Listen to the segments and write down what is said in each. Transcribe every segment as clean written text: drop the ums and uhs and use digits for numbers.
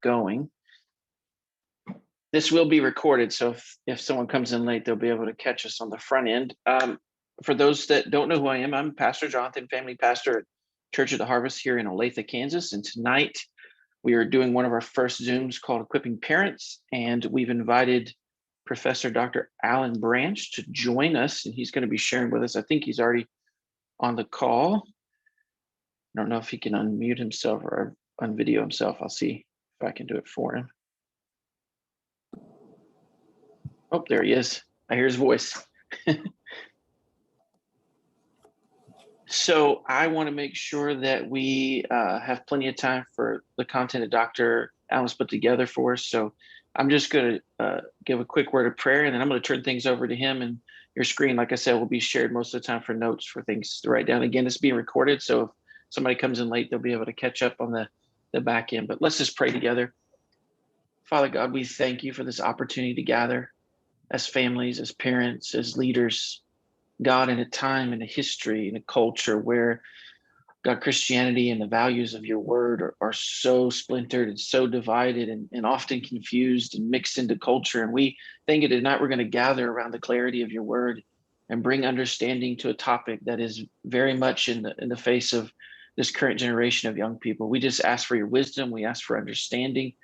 going. This will be recorded, so if someone comes in late, they'll be able to catch us on the front end. For those that don't know who I am, I'm Pastor Jonathan, family pastor at Church of the Harvest here in Olathe, Kansas. And tonight we are doing one of our first Zooms called Equipping Parents, and we've invited Professor Dr. Alan Branch to join us, and he's going to be sharing with us. I think he's already on the call. I don't know if he can unmute himself or unvideo himself. I'll see if I can do it for him. Oh, there he is. I hear his voice. So I want to make sure that we have plenty of time for the content that Dr. Allen's put together for us. So I'm just going to give a quick word of prayer, and then I'm going to turn things over to him. And your screen, like I said, will be shared most of the time for notes, for things to write down. Again, it's being recorded, so if somebody comes in late, they'll be able to catch up on the back end. But let's just pray together. Father God, we thank you for this opportunity to gather as families, as parents, as leaders, God, in a time, in a history, in a culture where, God, Christianity and the values of your word are so splintered and so divided and often confused and mixed into culture. And we think tonight we're going to gather around the clarity of your word and bring understanding to a topic that is very much in the face of this current generation of young people. We just ask for your wisdom. We ask for understanding.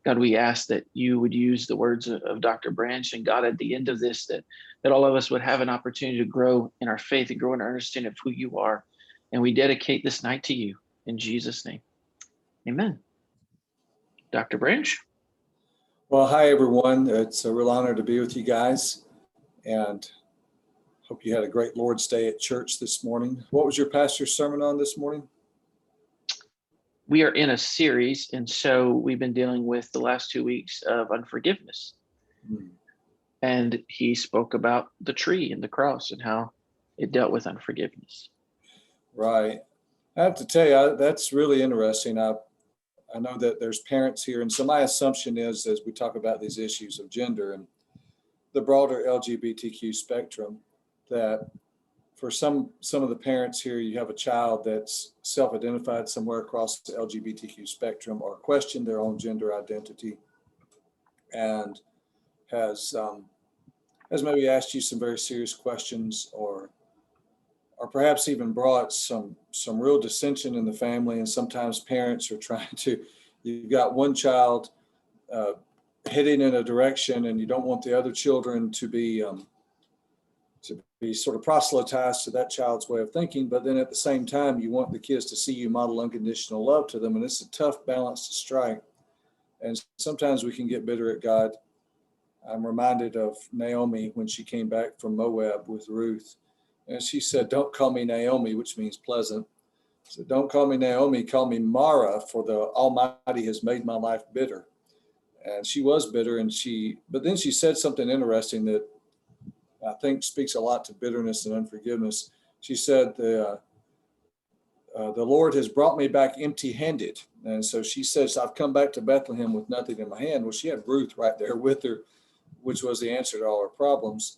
God, we ask that you would use the words of Dr. Branch, and God, at the end of this, that all of us would have an opportunity to grow in our faith and grow in our understanding of who you are. And we dedicate this night to you in Jesus' name. Amen. Dr. Branch. Well, hi, everyone. It's a real honor to be with you guys, and hope you had a great Lord's Day at church this morning. What was your pastor's sermon on this morning? We are in a series, and so we've been dealing with the last 2 weeks of unforgiveness. And he spoke about the tree and the cross and how it dealt with unforgiveness. Right. I have to tell you, that's really interesting. I know that there's parents here, and so my assumption is, as we talk about these issues of gender and the broader LGBTQ spectrum, that for some of the parents here, you have a child that's self-identified somewhere across the LGBTQ spectrum or questioned their own gender identity and has maybe asked you some very serious questions, or perhaps even brought some real dissension in the family. And sometimes parents are trying to, you've got one child heading in a direction, and you don't want the other children to be sort of proselytized to that child's way of thinking, but then at the same time, you want the kids to see you model unconditional love to them. And it's a tough balance to strike. And sometimes we can get bitter at God. I'm reminded of Naomi when she came back from Moab with Ruth. And she said, "Don't call me Naomi," which means pleasant. She said, "Don't call me Naomi, call me Mara, for the Almighty has made my life bitter." And she was bitter, but then she said something interesting that I think speaks a lot to bitterness and unforgiveness. She said, the Lord has brought me back empty-handed. And so she says, "I've come back to Bethlehem with nothing in my hand." Well, she had Ruth right there with her, which was the answer to all her problems.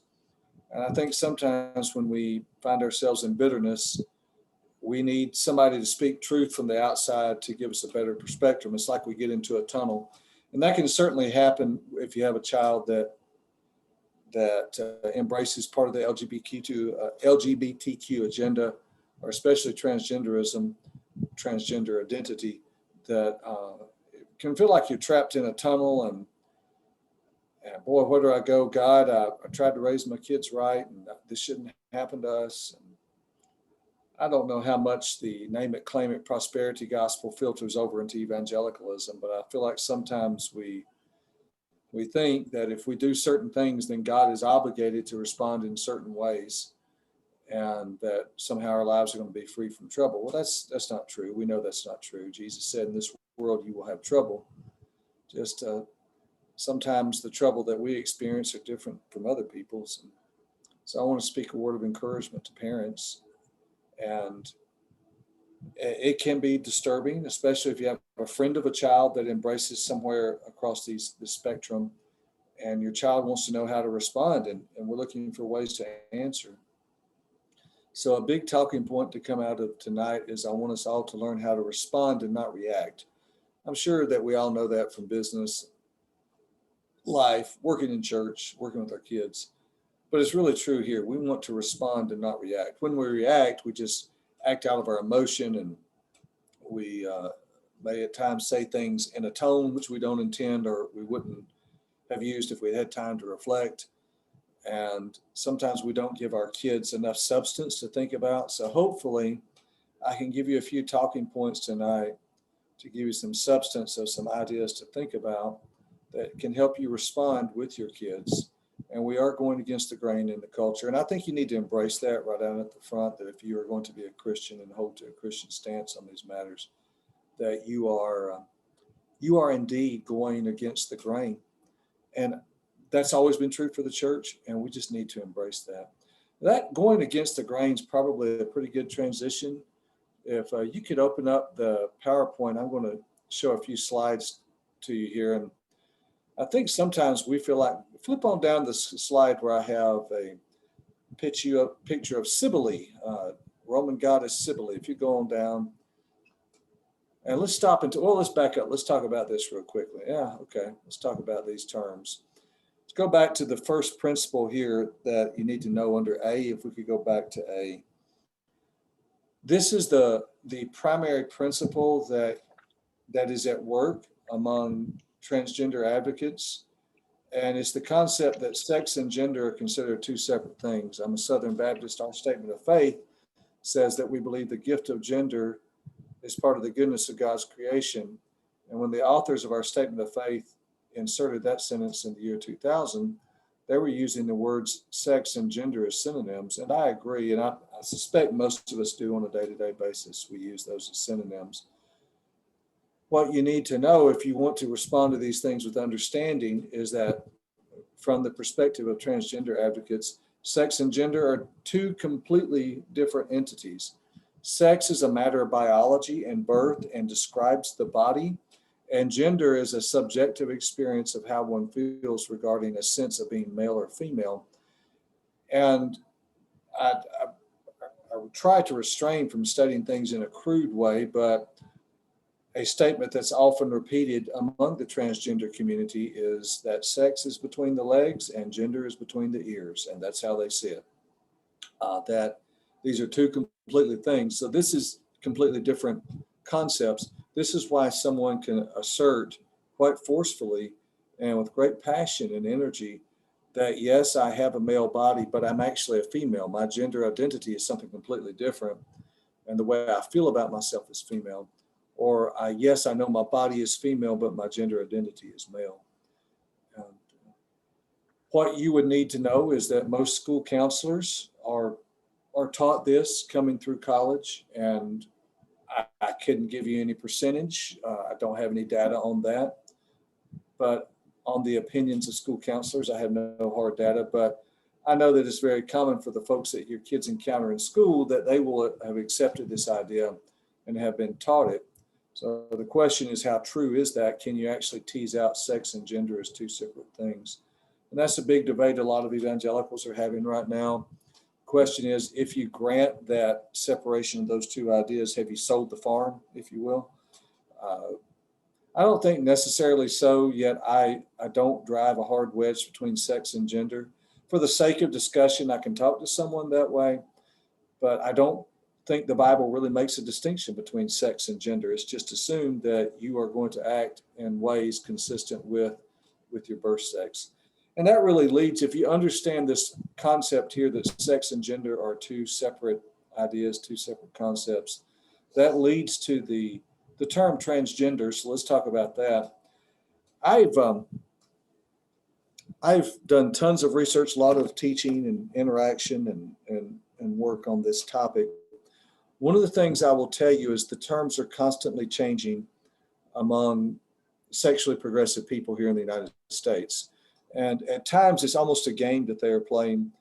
And I think sometimes when we find ourselves in bitterness, we need somebody to speak truth from the outside to give us a better perspective. It's like we get into a tunnel. And that can certainly happen if you have a child that embraces part of the LGBTQ agenda, or especially transgenderism, transgender identity, that can feel like you're trapped in a tunnel and boy, where do I go? God, I tried to raise my kids right, and this shouldn't happen to us. And I don't know how much the name it, claim it prosperity gospel filters over into evangelicalism, but I feel like sometimes we think that if we do certain things, then God is obligated to respond in certain ways, and that somehow our lives are going to be free from trouble. Well, that's not true. We know that's not true. Jesus said, "In this world you will have trouble." Just sometimes the trouble that we experience are different from other people's. And so I want to speak a word of encouragement to parents. And it can be disturbing, especially if you have a friend of a child that embraces somewhere across the spectrum, and your child wants to know how to respond, and we're looking for ways to answer. So a big talking point to come out of tonight is I want us all to learn how to respond and not react. I'm sure that we all know that from business life, working in church, working with our kids. But it's really true here. We want to respond and not react. When we react, we just act out of our emotion, and we may at times say things in a tone which we don't intend or we wouldn't have used if we had time to reflect. And sometimes we don't give our kids enough substance to think about. So hopefully I can give you a few talking points tonight to give you some substance of some ideas to think about that can help you respond with your kids. And we are going against the grain in the culture. And I think you need to embrace that right out at the front, that if you are going to be a Christian and hold to a Christian stance on these matters, that you are indeed going against the grain. And that's always been true for the church, and we just need to embrace that. That going against the grain is probably a pretty good transition. If you could open up the PowerPoint, I'm going to show a few slides to you here. And I think sometimes we feel like, flip on down the slide where I have a picture of Sibily, Roman goddess Sibily. If you go on down, and let's stop let's back up. Let's talk about this real quickly. Yeah, okay. Let's talk about these terms. Let's go back to the first principle here that you need to know under A. If we could go back to A. This is the primary principle that is at work among transgender advocates. And it's the concept that sex and gender are considered two separate things. I'm a Southern Baptist. Our statement of faith says that we believe the gift of gender is part of the goodness of God's creation. And when the authors of our statement of faith inserted that sentence in the year 2000, they were using the words sex and gender as synonyms. And I agree, and I suspect most of us do on a day-to-day basis. We use those as synonyms. What you need to know if you want to respond to these things with understanding is that from the perspective of transgender advocates, sex and gender are two completely different entities. Sex is a matter of biology and birth and describes the body, and gender is a subjective experience of how one feels regarding a sense of being male or female. And I would try to restrain from studying things in a crude way, but a statement that's often repeated among the transgender community is that sex is between the legs and gender is between the ears, and that's how they see it. That these are two completely things. So this is completely different concepts. This is why someone can assert quite forcefully and with great passion and energy that, yes, I have a male body, but I'm actually a female. My gender identity is something completely different. And the way I feel about myself is female. Or, yes, I know my body is female, but my gender identity is male. What you would need to know is that most school counselors are taught this coming through college, and I couldn't give you any percentage. I don't have any data on that. But on the opinions of school counselors, I have no hard data. But I know that it's very common for the folks that your kids encounter in school that they will have accepted this idea and have been taught it. So the question is, how true is that? Can you actually tease out sex and gender as two separate things? And that's a big debate a lot of evangelicals are having right now. Question is, if you grant that separation of those two ideas, have you sold the farm, if you will? I don't think necessarily so, yet I don't drive a hard wedge between sex and gender. For the sake of discussion, I can talk to someone that way, but I don't think the Bible really makes a distinction between sex and gender. It's just assumed that you are going to act in ways consistent with your birth sex. And that really leads, if you understand this concept here that sex and gender are two separate ideas, two separate concepts, that leads to the term transgender. So let's talk about that. I've done tons of research, a lot of teaching and interaction and work on this topic. One of the things I will tell you is the terms are constantly changing among sexually progressive people here in the United States. And at times it's almost a game that they are playing.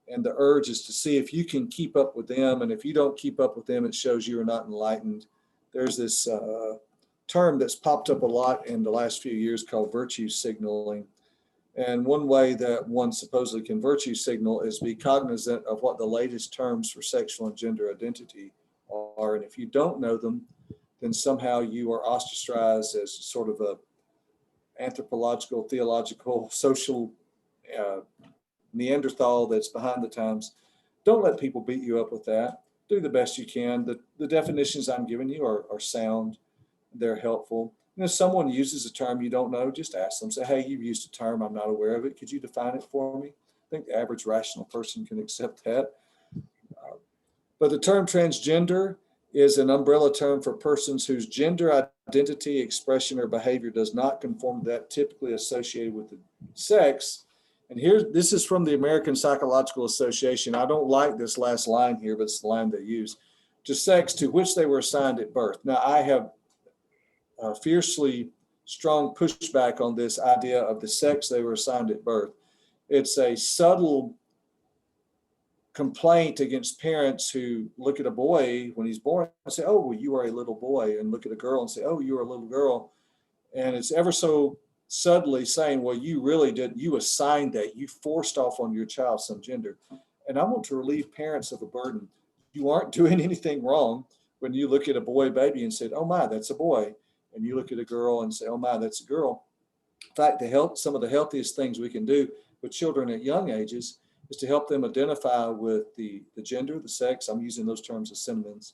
And the urge is to see if you can keep up with them. And if you don't keep up with them, it shows you are not enlightened. There's this term that's popped up a lot in the last few years called virtue signaling. And one way that one supposedly can virtue signal is be cognizant of what the latest terms for sexual and gender identity are. And if you don't know them, then somehow you are ostracized as sort of a anthropological, theological, social Neanderthal that's behind the times. Don't let people beat you up with that. Do the best you can. The definitions I'm giving you are sound. They're helpful. And if someone uses a term you don't know, just ask them. Say, hey, you've used a term. I'm not aware of it. Could you define it for me? I think the average rational person can accept that. But the term transgender is an umbrella term for persons whose gender identity, expression, or behavior does not conform to that typically associated with the sex. And this is from the American Psychological Association. I don't like this last line here, but it's the line they use. To sex to which they were assigned at birth. Now, I have a fiercely strong pushback on this idea of the sex they were assigned at birth. It's a subtle complaint against parents who look at a boy when he's born and say, oh, well, you are a little boy, and look at a girl and say, oh, you are a little girl. And it's ever so subtly saying, well, you really didn't, you assigned that, you forced off on your child some gender. And I want to relieve parents of a burden. You aren't doing anything wrong when you look at a boy baby and said, oh my, that's a boy. And you look at a girl and say, oh my, that's a girl. In fact, some of the healthiest things we can do with children at young ages is to help them identify with the gender, the sex, I'm using those terms as synonyms,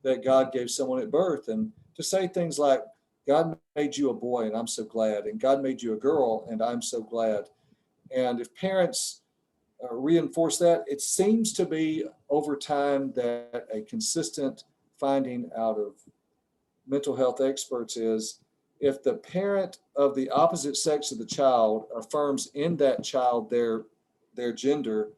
that God gave someone at birth. And to say things like, God made you a boy and I'm so glad, and God made you a girl and I'm so glad. And if parents reinforce that, it seems to be over time that a consistent finding out of mental health experts is if the parent of the opposite sex of the child affirms in that child their gender,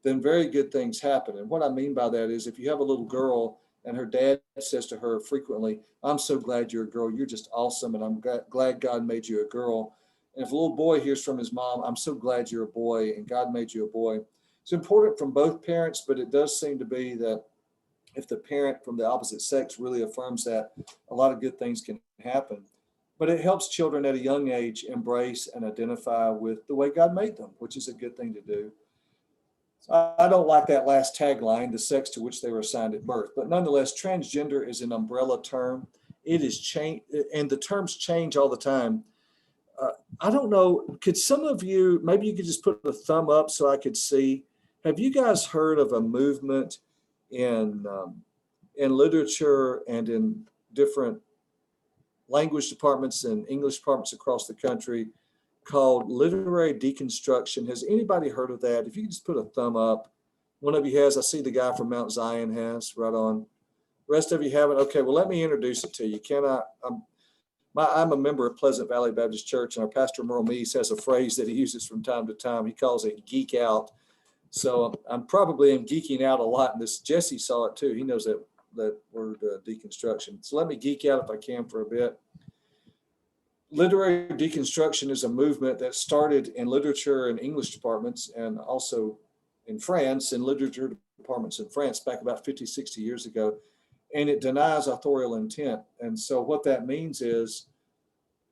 then very good things happen. And what I mean by that is if you have a little girl and her dad says to her frequently, I'm so glad you're a girl, you're just awesome, and I'm glad God made you a girl. And if a little boy hears from his mom, I'm so glad you're a boy and God made you a boy. It's important from both parents, but it does seem to be that if the parent from the opposite sex really affirms that, a lot of good things can happen. But it helps children at a young age embrace and identify with the way God made them, which is a good thing to do. So I don't like that last tagline, the sex to which they were assigned at birth. But nonetheless, transgender is an umbrella term. It is changed, and the terms change all the time. I don't know, could some of you, maybe you could just put a thumb up so I could see. Have you guys heard of a movement in literature and in different language departments and English departments across the country called literary deconstruction? Has anybody heard of that? If you could just put a thumb up. One of you has. I see the guy from Mount Zion has, right on. The rest of you haven't. Okay, well, let me introduce it to you. I'm a member of Pleasant Valley Baptist Church, and our pastor Merle Meese has a phrase that he uses from time to time. He calls it geek out. So I'm probably geeking out a lot, and this Jesse saw it too. He knows that word deconstruction. So let me geek out if I can for a bit. Literary deconstruction is a movement that started in literature and English departments and also in France, in literature departments in France back about 50, 60 years ago. And it denies authorial intent. And so what that means is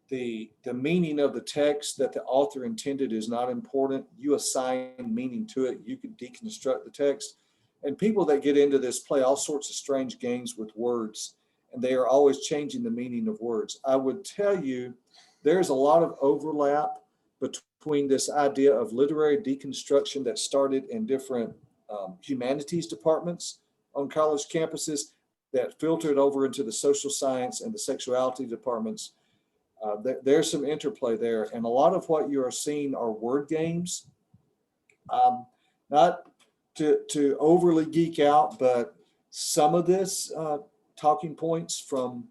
the meaning of the text that the author intended is not important. You assign meaning to it. You can deconstruct the text. And people that get into this play all sorts of strange games with words, and they are always changing the meaning of words. I would tell you there's a lot of overlap between this idea of literary deconstruction that started in different humanities departments on college campuses that filtered over into the social science and the sexuality departments. There's some interplay there. And a lot of what you are seeing are word games. Not to overly geek out, but some of this talking points from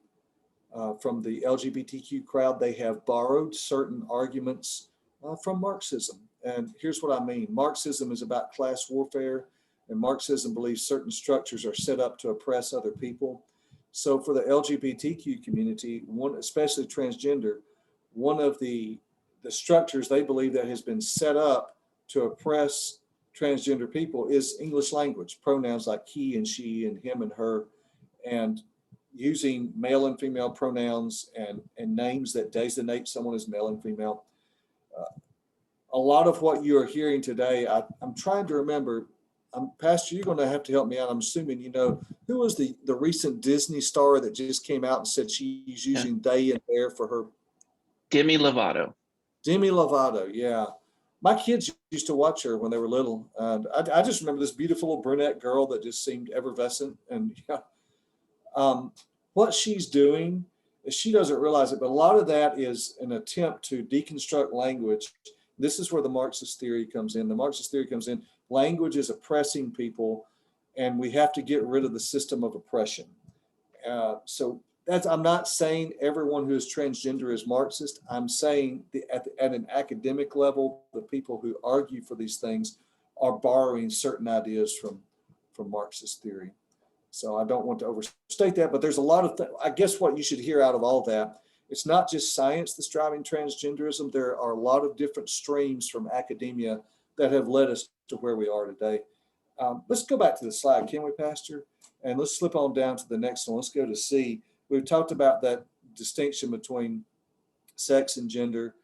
the LGBTQ crowd, they have borrowed certain arguments from Marxism. And here's what I mean. Marxism is about class warfare, and Marxism believes certain structures are set up to oppress other people. So for the LGBTQ community, especially transgender, one of the structures they believe that has been set up to oppress transgender people is English language, pronouns like he and she and him and her, and using male and female pronouns and names that designate someone as male and female. A lot of what you are hearing today, I'm trying to remember, Pastor, you're going to have to help me out. I'm assuming you know who was the recent Disney star that just came out and said she's using they and their for her. Demi Lovato. Demi Lovato, yeah. My kids used to watch her when they were little, and I just remember this beautiful brunette girl that just seemed effervescent. And what she's doing is she doesn't realize it, but a lot of that is an attempt to deconstruct language. This is where the Marxist theory comes in. The Marxist theory comes in. Language is oppressing people, and we have to get rid of the system of oppression. So I'm not saying everyone who is transgender is Marxist. I'm saying at an academic level, the people who argue for these things are borrowing certain ideas from Marxist theory. So I don't want to overstate that, but there's a lot of I guess what you should hear out of all that, it's not just science that's driving transgenderism. There are a lot of different streams from academia that have led us to where we are today. Let's go back to the slide, can we, Pastor? And let's slip on down to the next one. Let's go to C. We've talked about that distinction between sex and gender.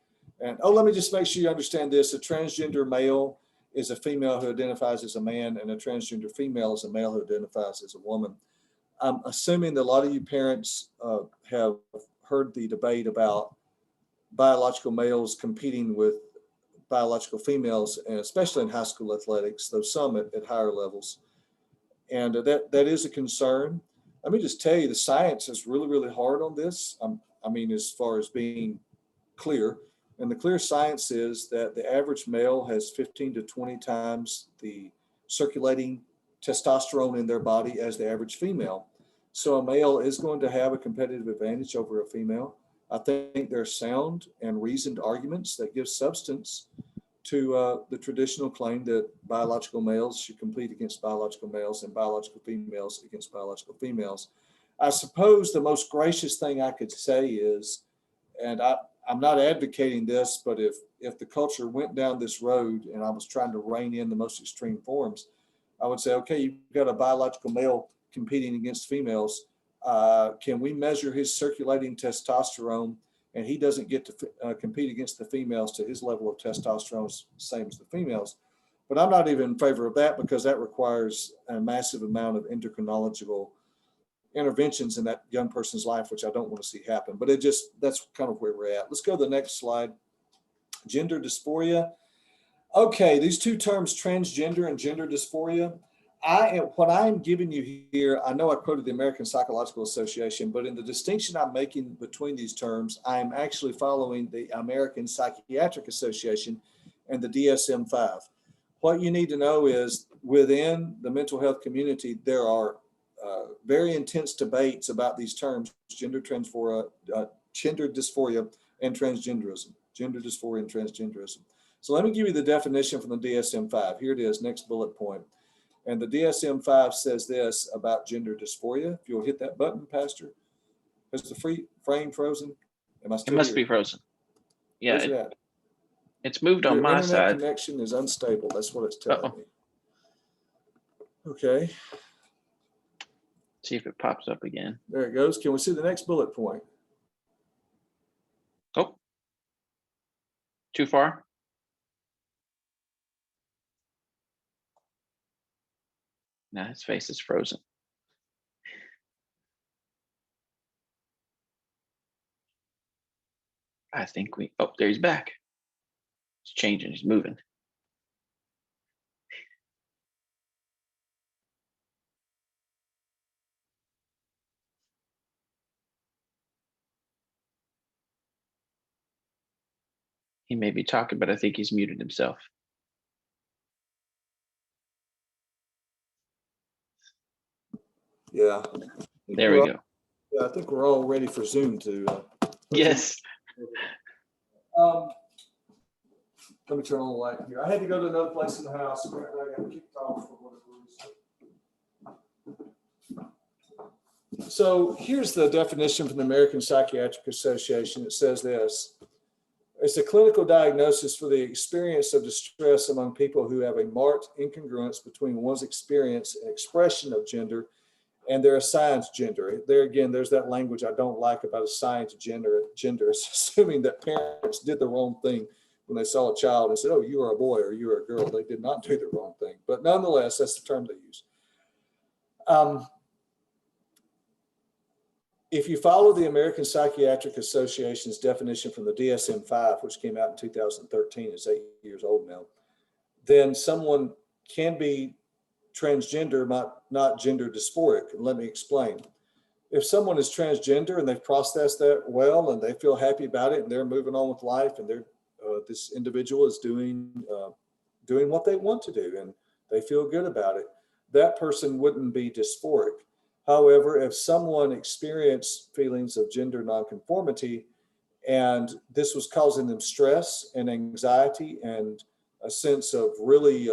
And let me just make sure you understand this. A transgender male is a female who identifies as a man, and a transgender female is a male who identifies as a woman. I'm assuming that a lot of you parents have heard the debate about biological males competing with biological females, and especially in high school athletics, though some at higher levels. And that is a concern. Let me just tell you, the science is really, really hard on this. I mean, as far as being clear. And the clear science is that the average male has 15 to 20 times the circulating testosterone in their body as the average female. So a male is going to have a competitive advantage over a female. I think there are sound and reasoned arguments that give substance to the traditional claim that biological males should compete against biological males and biological females against biological females. I suppose the most gracious thing I could say is, and I'm not advocating this, but if the culture went down this road and I was trying to rein in the most extreme forms, I would say, okay, you've got a biological male competing against females. Can we measure his circulating testosterone, and he doesn't get to compete against the females to his level of testosterone, same as the females? But I'm not even in favor of that, because that requires a massive amount of endocrinological interventions in that young person's life, which I don't want to see happen. But that's kind of where we're at. Let's go to the next slide. Gender dysphoria. Okay, these two terms, transgender and gender dysphoria, what I'm giving you here, I know I quoted the American Psychological Association, but in the distinction I'm making between these terms, I'm actually following the American Psychiatric Association and the DSM-5. What you need to know is, within the mental health community, there are very intense debates about these terms: gender dysphoria and transgenderism. Gender dysphoria and transgenderism. So let me give you the definition from the DSM-5. Here it is, next bullet point. And the DSM-5 says this about gender dysphoria. If you'll hit that button, Pastor. Is the frame frozen? Am I still It must here? be frozen. Yeah, Where's it at? It's moved on Your my internet side. connection is unstable. That's what it's telling me. Okay. See if it pops up again. There it goes. Can we see the next bullet point? Oh, too far? No, his face is frozen. I think there he's back. He's changing, he's moving. He may be talking, but I think he's muted himself. Yeah. There we go. Yeah, I think we're all ready for Zoom to. Yes. Let me turn on the light here. I had to go to another place in the house. I got kicked off for whatever reason. So here's the definition from the American Psychiatric Association. It says this: it's a clinical diagnosis for the experience of distress among people who have a marked incongruence between one's experience and expression of gender and their assigned gender. There again, there's that language I don't like about assigned gender. It's assuming that parents did the wrong thing when they saw a child and said, oh, you are a boy or you are a girl. They did not do the wrong thing. But nonetheless, that's the term they use. If you follow the American Psychiatric Association's definition from the DSM-5, which came out in 2013, is 8 years old now, then someone can be transgender, not gender dysphoric. And let me explain. If someone is transgender and they've processed that well and they feel happy about it and they're moving on with life and this individual is doing what they want to do and they feel good about it, that person wouldn't be dysphoric. However, if someone experienced feelings of gender nonconformity and this was causing them stress and anxiety and a sense of really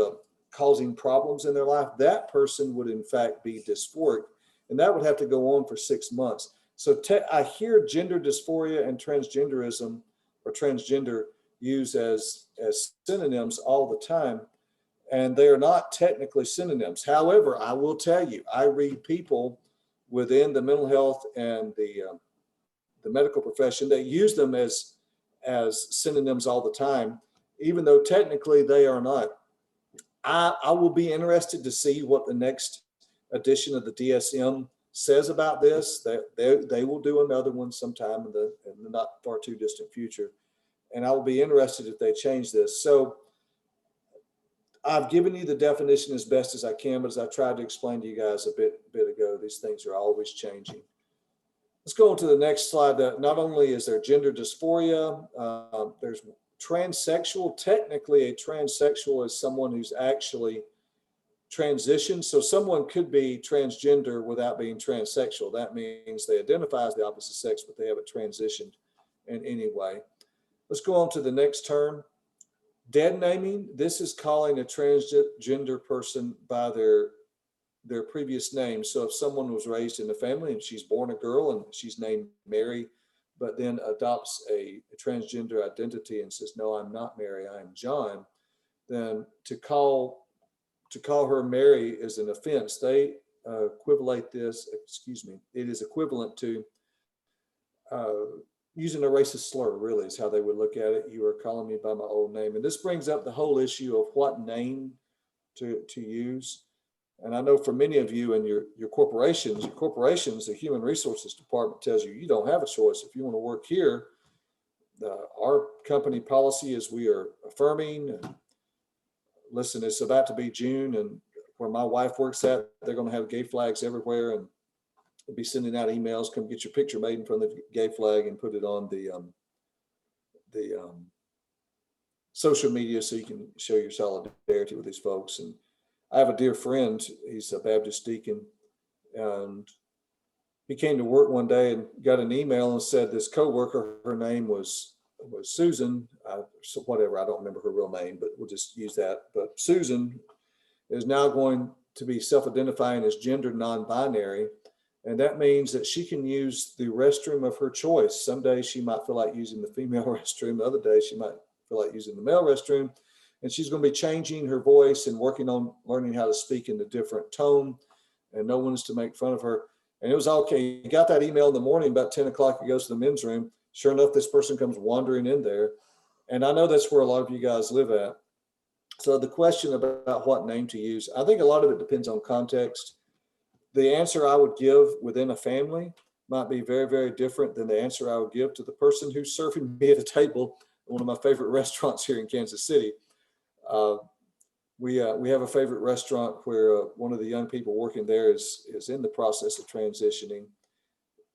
causing problems in their life, that person would in fact be dysphoric, and that would have to go on for 6 months. So I hear gender dysphoria and transgenderism or transgender used as synonyms all the time, and they are not technically synonyms. However, I will tell you, I read people within the mental health and the medical profession that use them as synonyms all the time, even though technically they are not. I will be interested to see what the next edition of the DSM says about this. They will do another one sometime in the not far too distant future, and I will be interested if they change this. So I've given you the definition as best as I can, but as I tried to explain to you guys a bit ago, these things are always changing. Let's go on to the next slide. Not only is there gender dysphoria, there's transsexual. Technically, a transsexual is someone who's actually transitioned. So someone could be transgender without being transsexual. That means they identify as the opposite sex, but they haven't transitioned in any way. Let's go on to the next term. Dead naming. This is calling a transgender person by their previous name. So if someone was raised in a family and she's born a girl and she's named Mary, but then adopts a transgender identity and says, no, I'm not Mary, I'm John, then to call her Mary is an offense. They equivalent this, it is equivalent to using a racist slur, really, is how they would look at it. You are calling me by my old name. And this brings up the whole issue of what name to use. And I know for many of you and your corporations, the human resources department tells you, you don't have a choice. If you want to work here, our company policy is we are affirming. And listen, it's about to be June, and where my wife works at, they're going to have gay flags everywhere, and they'll be sending out emails, come get your picture made in front of the gay flag and put it on the social media so you can show your solidarity with these folks. And I have a dear friend, he's a Baptist deacon, and he came to work one day and got an email and said this coworker, her name was Susan, so whatever, I don't remember her real name, but we'll just use that. But Susan is now going to be self-identifying as gender non-binary, and that means that she can use the restroom of her choice. Some days she might feel like using the female restroom, the other day she might feel like using the male restroom, and she's going to be changing her voice and working on learning how to speak in a different tone, and no one's to make fun of her. And it was okay. He got that email in the morning, about 10 o'clock, he goes to the men's room. Sure enough, this person comes wandering in there. And I know that's where a lot of you guys live at. So the question about what name to use, I think a lot of it depends on context. The answer I would give within a family might be very, very different than the answer I would give to the person who's serving me at a table at one of my favorite restaurants here in Kansas City. We have a favorite restaurant where one of the young people working there is in the process of transitioning.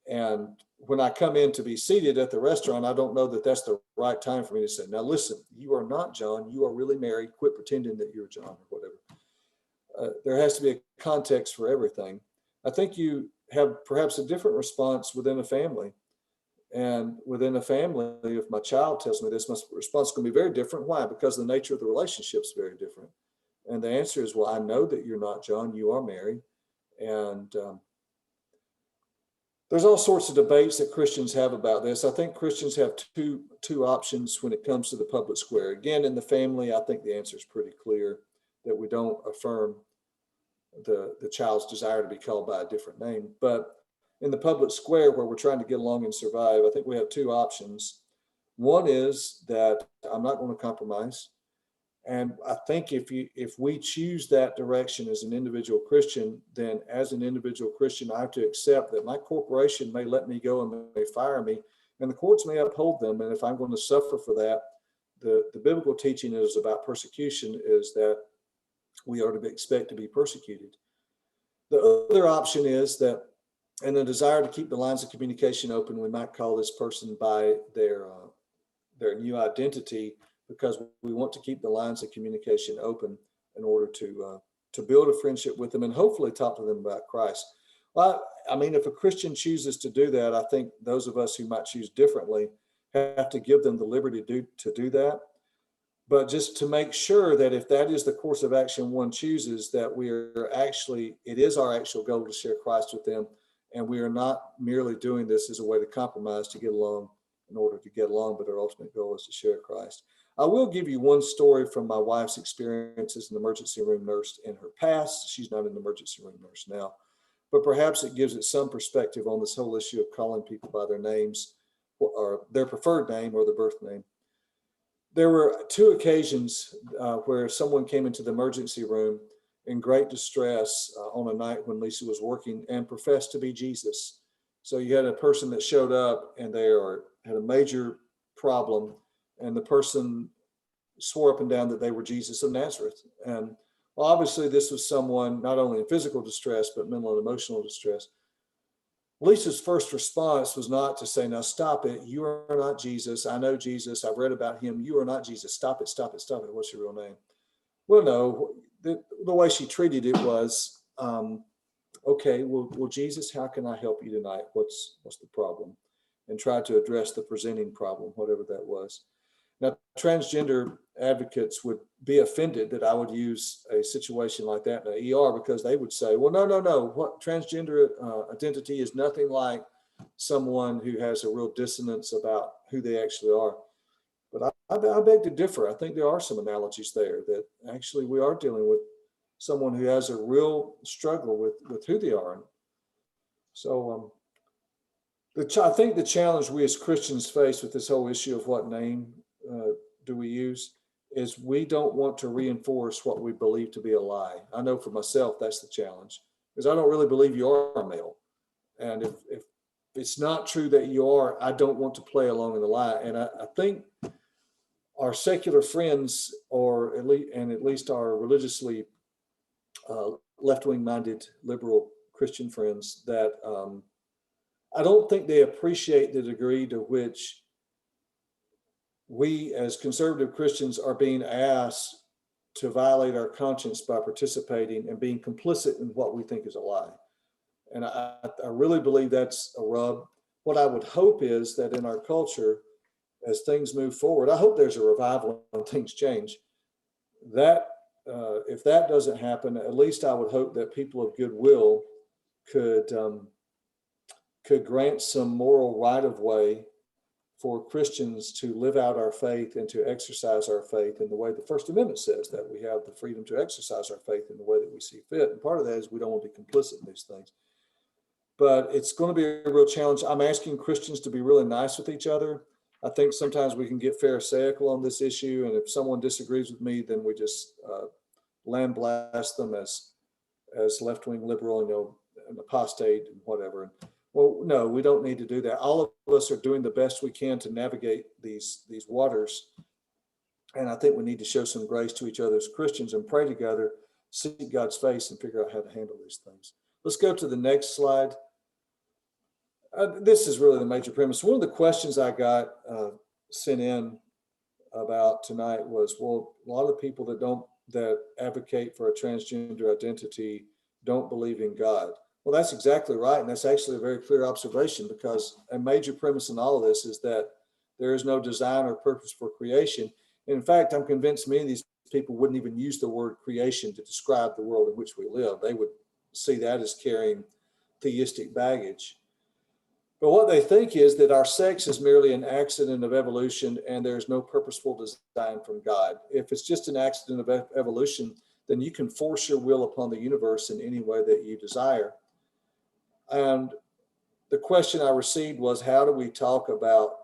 And when I come in to be seated at the restaurant, I don't know that that's the right time for me to say, now listen, you are not John, you are really Mary, quit pretending that you're John or whatever. There has to be a context for everything. I think you have perhaps a different response within a family. And within a family, if my child tells me this, my response is going to be very different. Why? Because the nature of the relationship is very different. And the answer is, well, I know that you're not John, you are Mary. And there's all sorts of debates that Christians have about this. I think Christians have two options when it comes to the public square. Again, in the family, I think the answer is pretty clear that we don't affirm the child's desire to be called by a different name. But in the public square where we're trying to get along and survive, I think we have two options. One is that I'm not going to compromise. And I think if we choose that direction as an individual Christian, then as an individual Christian, I have to accept that my corporation may let me go and may fire me, and the courts may uphold them. And if I'm going to suffer for that, the biblical teaching is about persecution, is that we are to expect to be persecuted. The other option is that, in a desire to keep the lines of communication open, we might call this person by their new identity, because we want to keep the lines of communication open in order to build a friendship with them and hopefully talk to them about Christ. Well, I mean, if a Christian chooses to do that, I think those of us who might choose differently have to give them the liberty to do that. But just to make sure that if that is the course of action one chooses, that it is our actual goal to share Christ with them, and we are not merely doing this as a way to compromise to get along in order to get along, but our ultimate goal is to share Christ. I will give you one story from my wife's experience as an emergency room nurse in her past. She's not an emergency room nurse now, but perhaps it gives it some perspective on this whole issue of calling people by their names or their preferred name or the birth name. There were two occasions where someone came into the emergency room in great distress on a night when Lisa was working and professed to be Jesus. So you had a person that showed up and had a major problem, and the person swore up and down that they were Jesus of Nazareth. And well, obviously this was someone not only in physical distress, but mental and emotional distress. Lisa's first response was not to say, now stop it. You are not Jesus. I know Jesus. I've read about him. You are not Jesus. Stop it, stop it, stop it. What's your real name? Well, no, the way she treated it was, okay, well, Jesus, how can I help you tonight? What's the problem? And try to address the presenting problem, whatever that was. Now, transgender advocates would be offended that I would use a situation like that in an ER, because they would say, well, no. What transgender identity is nothing like someone who has a real dissonance about who they actually are. But I beg to differ. I think there are some analogies there that actually we are dealing with someone who has a real struggle with who they are. So I think the challenge we as Christians face with this whole issue of what name do we use is we don't want to reinforce what we believe to be a lie. I know for myself that's the challenge, because I don't really believe you are a male. And if it's not true that you are, I don't want to play along in the lie. And I think our secular friends, at least our religiously left-wing minded liberal Christian friends, that I don't think they appreciate the degree to which we as conservative Christians are being asked to violate our conscience by participating and being complicit in what we think is a lie. And I really believe that's a rub. What I would hope is that in our culture, as things move forward, I hope there's a revival and things change. That if that doesn't happen, at least I would hope that people of goodwill could grant some moral right of way for Christians to live out our faith and to exercise our faith in the way the First Amendment says, that we have the freedom to exercise our faith in the way that we see fit. And part of that is we don't want to be complicit in these things. But it's going to be a real challenge. I'm asking Christians to be really nice with each other. I think sometimes we can get pharisaical on this issue, and if someone disagrees with me, then we just lambaste them as left-wing liberal, and apostate and whatever. Well, no, we don't need to do that. All of us are doing the best we can to navigate these waters. And I think we need to show some grace to each other as Christians and pray together, seek God's face, and figure out how to handle these things. Let's go to the next slide. This is really the major premise. One of the questions I got sent in about tonight was, well, a lot of people that advocate for a transgender identity don't believe in God. Well, that's exactly right. And that's actually a very clear observation, because a major premise in all of this is that there is no design or purpose for creation. In fact, I'm convinced many of these people wouldn't even use the word creation to describe the world in which we live. They would see that as carrying theistic baggage. But what they think is that our sex is merely an accident of evolution and there's no purposeful design from God. If it's just an accident of evolution, then you can force your will upon the universe in any way that you desire. And the question I received was, how do we talk about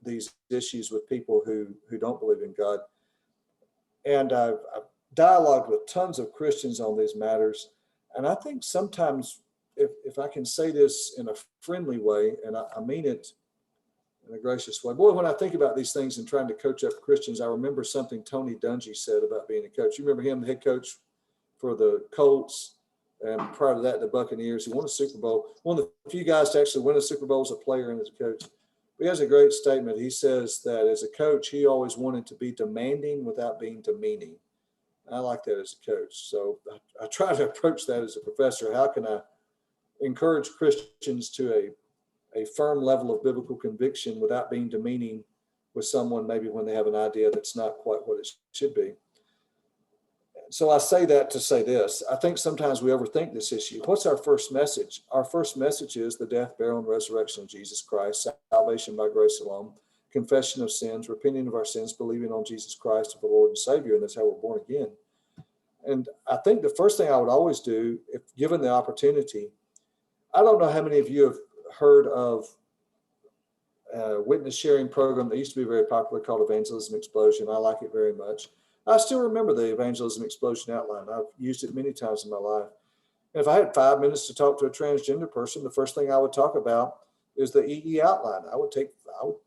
these issues with people who don't believe in God. And I've dialogued with tons of Christians on these matters. And I think sometimes, if I can say this in a friendly way, and I mean it in a gracious way. Boy, when I think about these things and trying to coach up Christians, I remember something Tony Dungy said about being a coach. You remember him, the head coach for the Colts, and prior to that, the Buccaneers. He won a Super Bowl. One of the few guys to actually win a Super Bowl as a player and as a coach. But he has a great statement. He says that as a coach, he always wanted to be demanding without being demeaning. I like that as a coach. So I try to approach that as a professor. How can I encourage Christians to a firm level of biblical conviction without being demeaning with someone maybe when they have an idea that's not quite what it should be? So I say that to say this. I think sometimes we overthink this issue. What's our first message? Our first message is the death, burial, and resurrection of Jesus Christ, salvation by grace alone, confession of sins, repenting of our sins, believing on Jesus Christ as the Lord and Savior, and that's how we're born again. And I think the first thing I would always do, if given the opportunity, I don't know how many of you have heard of a witness sharing program that used to be very popular called Evangelism Explosion. I like it very much. I still remember the Evangelism Explosion outline. I've used it many times in my life. And if I had 5 minutes to talk to a transgender person, the first thing I would talk about is the EE outline. I would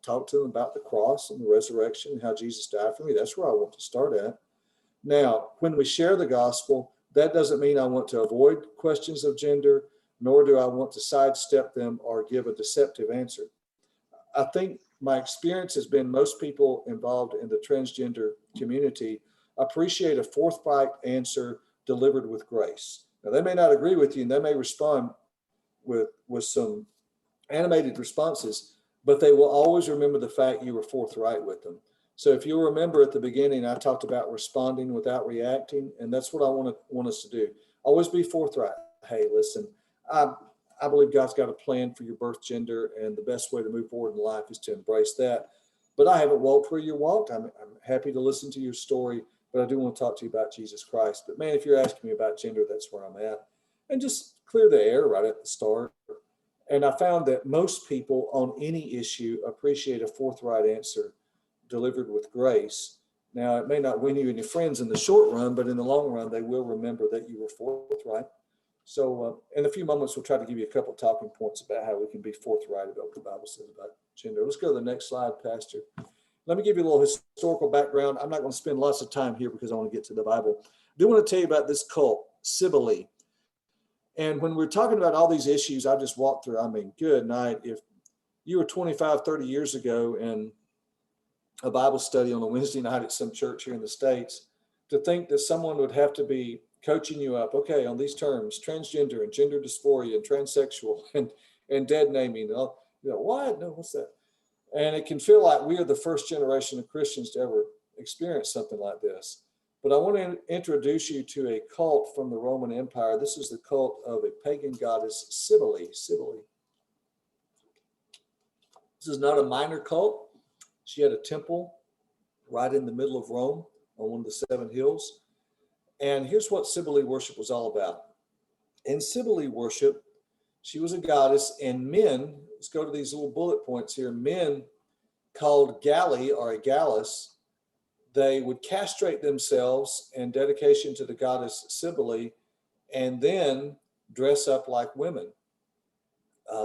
talk to them about the cross and the resurrection and how Jesus died for me. That's where I want to start at. Now, when we share the gospel, that doesn't mean I want to avoid questions of gender, nor do I want to sidestep them or give a deceptive answer. I think my experience has been most people involved in the transgender community appreciate a forthright answer delivered with grace. Now, they may not agree with you, and they may respond with some animated responses, but they will always remember the fact you were forthright with them. So if you'll remember at the beginning, I talked about responding without reacting, and that's what I want us to do. Always be forthright. Hey, listen, I believe God's got a plan for your birth gender, and the best way to move forward in life is to embrace that. But I haven't walked where you walked. I'm happy to listen to your story, but I do want to talk to you about Jesus Christ. But man, if you're asking me about gender, that's where I'm at. And just clear the air right at the start. And I found that most people on any issue appreciate a forthright answer delivered with grace. Now, it may not win you and your friends in the short run, but in the long run, they will remember that you were forthright. So in a few moments, we'll try to give you a couple of talking points about how we can be forthright about what the Bible says about gender. Let's go to the next slide, Pastor. Let me give you a little historical background. I'm not going to spend lots of time here because I want to get to the Bible. I do want to tell you about this cult, Sibily. And when we're talking about all these issues I just walked through, I mean, good night. If you were 25, 30 years ago in a Bible study on a Wednesday night at some church here in the States, to think that someone would have to be coaching you up, okay, on these terms, transgender and gender dysphoria and transsexual and dead naming, you know, what? No, what's that? And it can feel like we are the first generation of Christians to ever experience something like this. But I want to introduce you to a cult from the Roman Empire. This is the cult of a pagan goddess, Sibily. Sibily. This is not a minor cult. She had a temple right in the middle of Rome on one of the 7 hills. And here's what Sibily worship was all about. In Sibily worship, she was a goddess, and men, let's go to these little bullet points here, men called Galli or a Gallus, they would castrate themselves in dedication to the goddess Sibily and then dress up like women.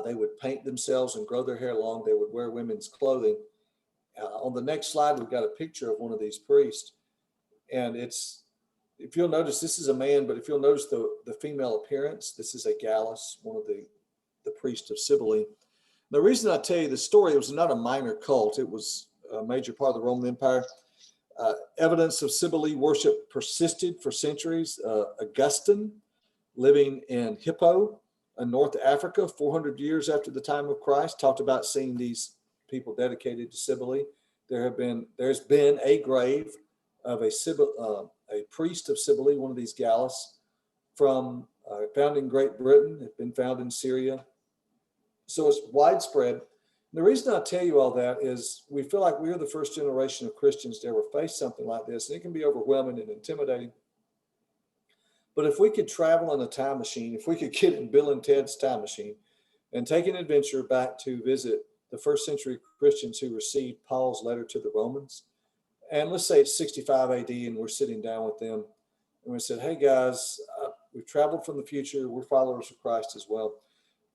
They would paint themselves and grow their hair long. They would wear women's clothing. On the next slide, we've got a picture of one of these priests. And it's, if you'll notice, this is a man, but if you'll notice the female appearance, this is a Gallus, one of the priests of Sibily. The reason I tell you the story, it was not a minor cult. It was a major part of the Roman Empire. Evidence of Sibily worship persisted for centuries. Augustine, living in Hippo in North Africa, 400 years after the time of Christ, talked about seeing these people dedicated to Sibily. There's been a grave of a priest of Sibily, one of these Gallus, from found in Great Britain, had been found in Syria. So it's widespread. The reason I tell you all that is we feel like we're the first generation of Christians to ever face something like this, and it can be overwhelming and intimidating. But if we could travel in a time machine, if we could get in Bill and Ted's time machine and take an adventure back to visit the first century Christians who received Paul's letter to the Romans. And let's say it's 65 AD and we're sitting down with them and we said, hey guys, we've traveled from the future. We're followers of Christ as well.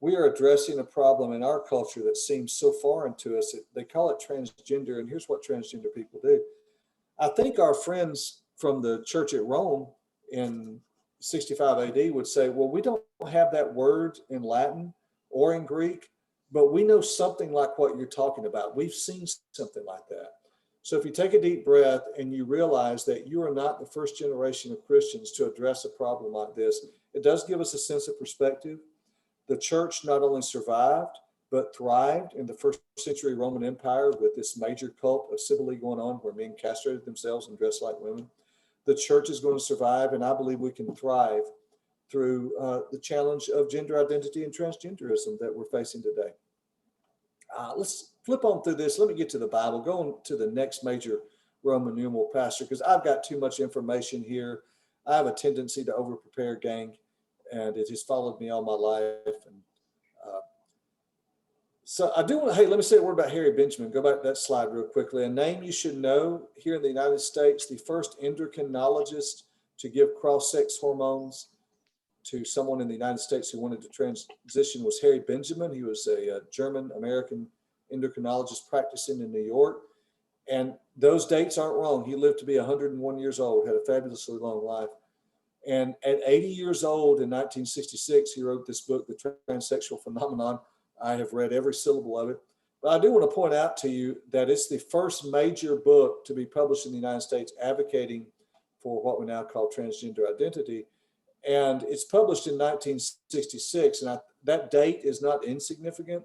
We are addressing a problem in our culture that seems so foreign to us. They call it transgender, and here's what transgender people do. I think our friends from the church at Rome in 65 AD would say, well, we don't have that word in Latin or in Greek, but we know something like what you're talking about. We've seen something like that. So if you take a deep breath and you realize that you are not the first generation of Christians to address a problem like this, it does give us a sense of perspective. The church not only survived, but thrived in the first century Roman Empire with this major cult of Sibily going on where men castrated themselves and dressed like women. The church is going to survive, and I believe we can thrive through the challenge of gender identity and transgenderism that we're facing today. Let's flip on through this. Let me get to the Bible. Go on to the next major Roman numeral, Pastor, because I've got too much information here. I have a tendency to over-prepare, gang, and it has followed me all my life. And so I do want to, hey, let me say a word about Harry Benjamin. Go back to that slide real quickly. A name you should know here in the United States, the first endocrinologist to give cross-sex hormones to someone in the United States who wanted to transition was Harry Benjamin. He was a German-American endocrinologist practicing in New York. And those dates aren't wrong. He lived to be 101 years old, had a fabulously long life. And at 80 years old in 1966, he wrote this book, The Transsexual Phenomenon. I have read every syllable of it. But I do want to point out to you that it's the first major book to be published in the United States advocating for what we now call transgender identity. And it's published in 1966. And that date is not insignificant.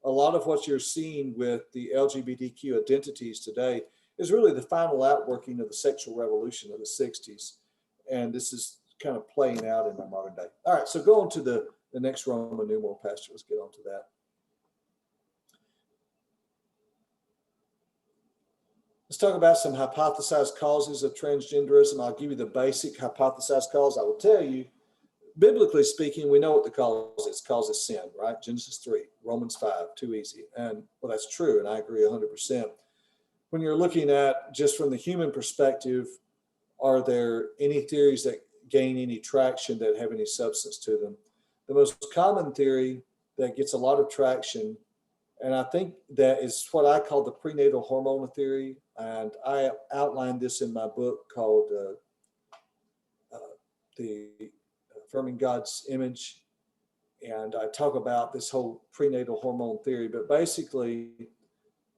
A lot of what you're seeing with the LGBTQ identities today is really the final outworking of the sexual revolution of the 60s. And this is kind of playing out in our modern day. All right, so go on to the next Roman numeral, Pastor. Let's get on to that. Let's talk about some hypothesized causes of transgenderism. I'll give you the basic hypothesized cause. I will tell you, biblically speaking, we know what the cause is. Cause is sin, right? Genesis 3, Romans 5, too easy. And well, that's true, and I agree 100%. When you're looking at just from the human perspective, are there any theories that gain any traction that have any substance to them? The most common theory that gets a lot of traction, and I think that is what I call the prenatal hormone theory, and I outlined this in my book called the Affirming God's Image, and I talk about this whole prenatal hormone theory. But basically,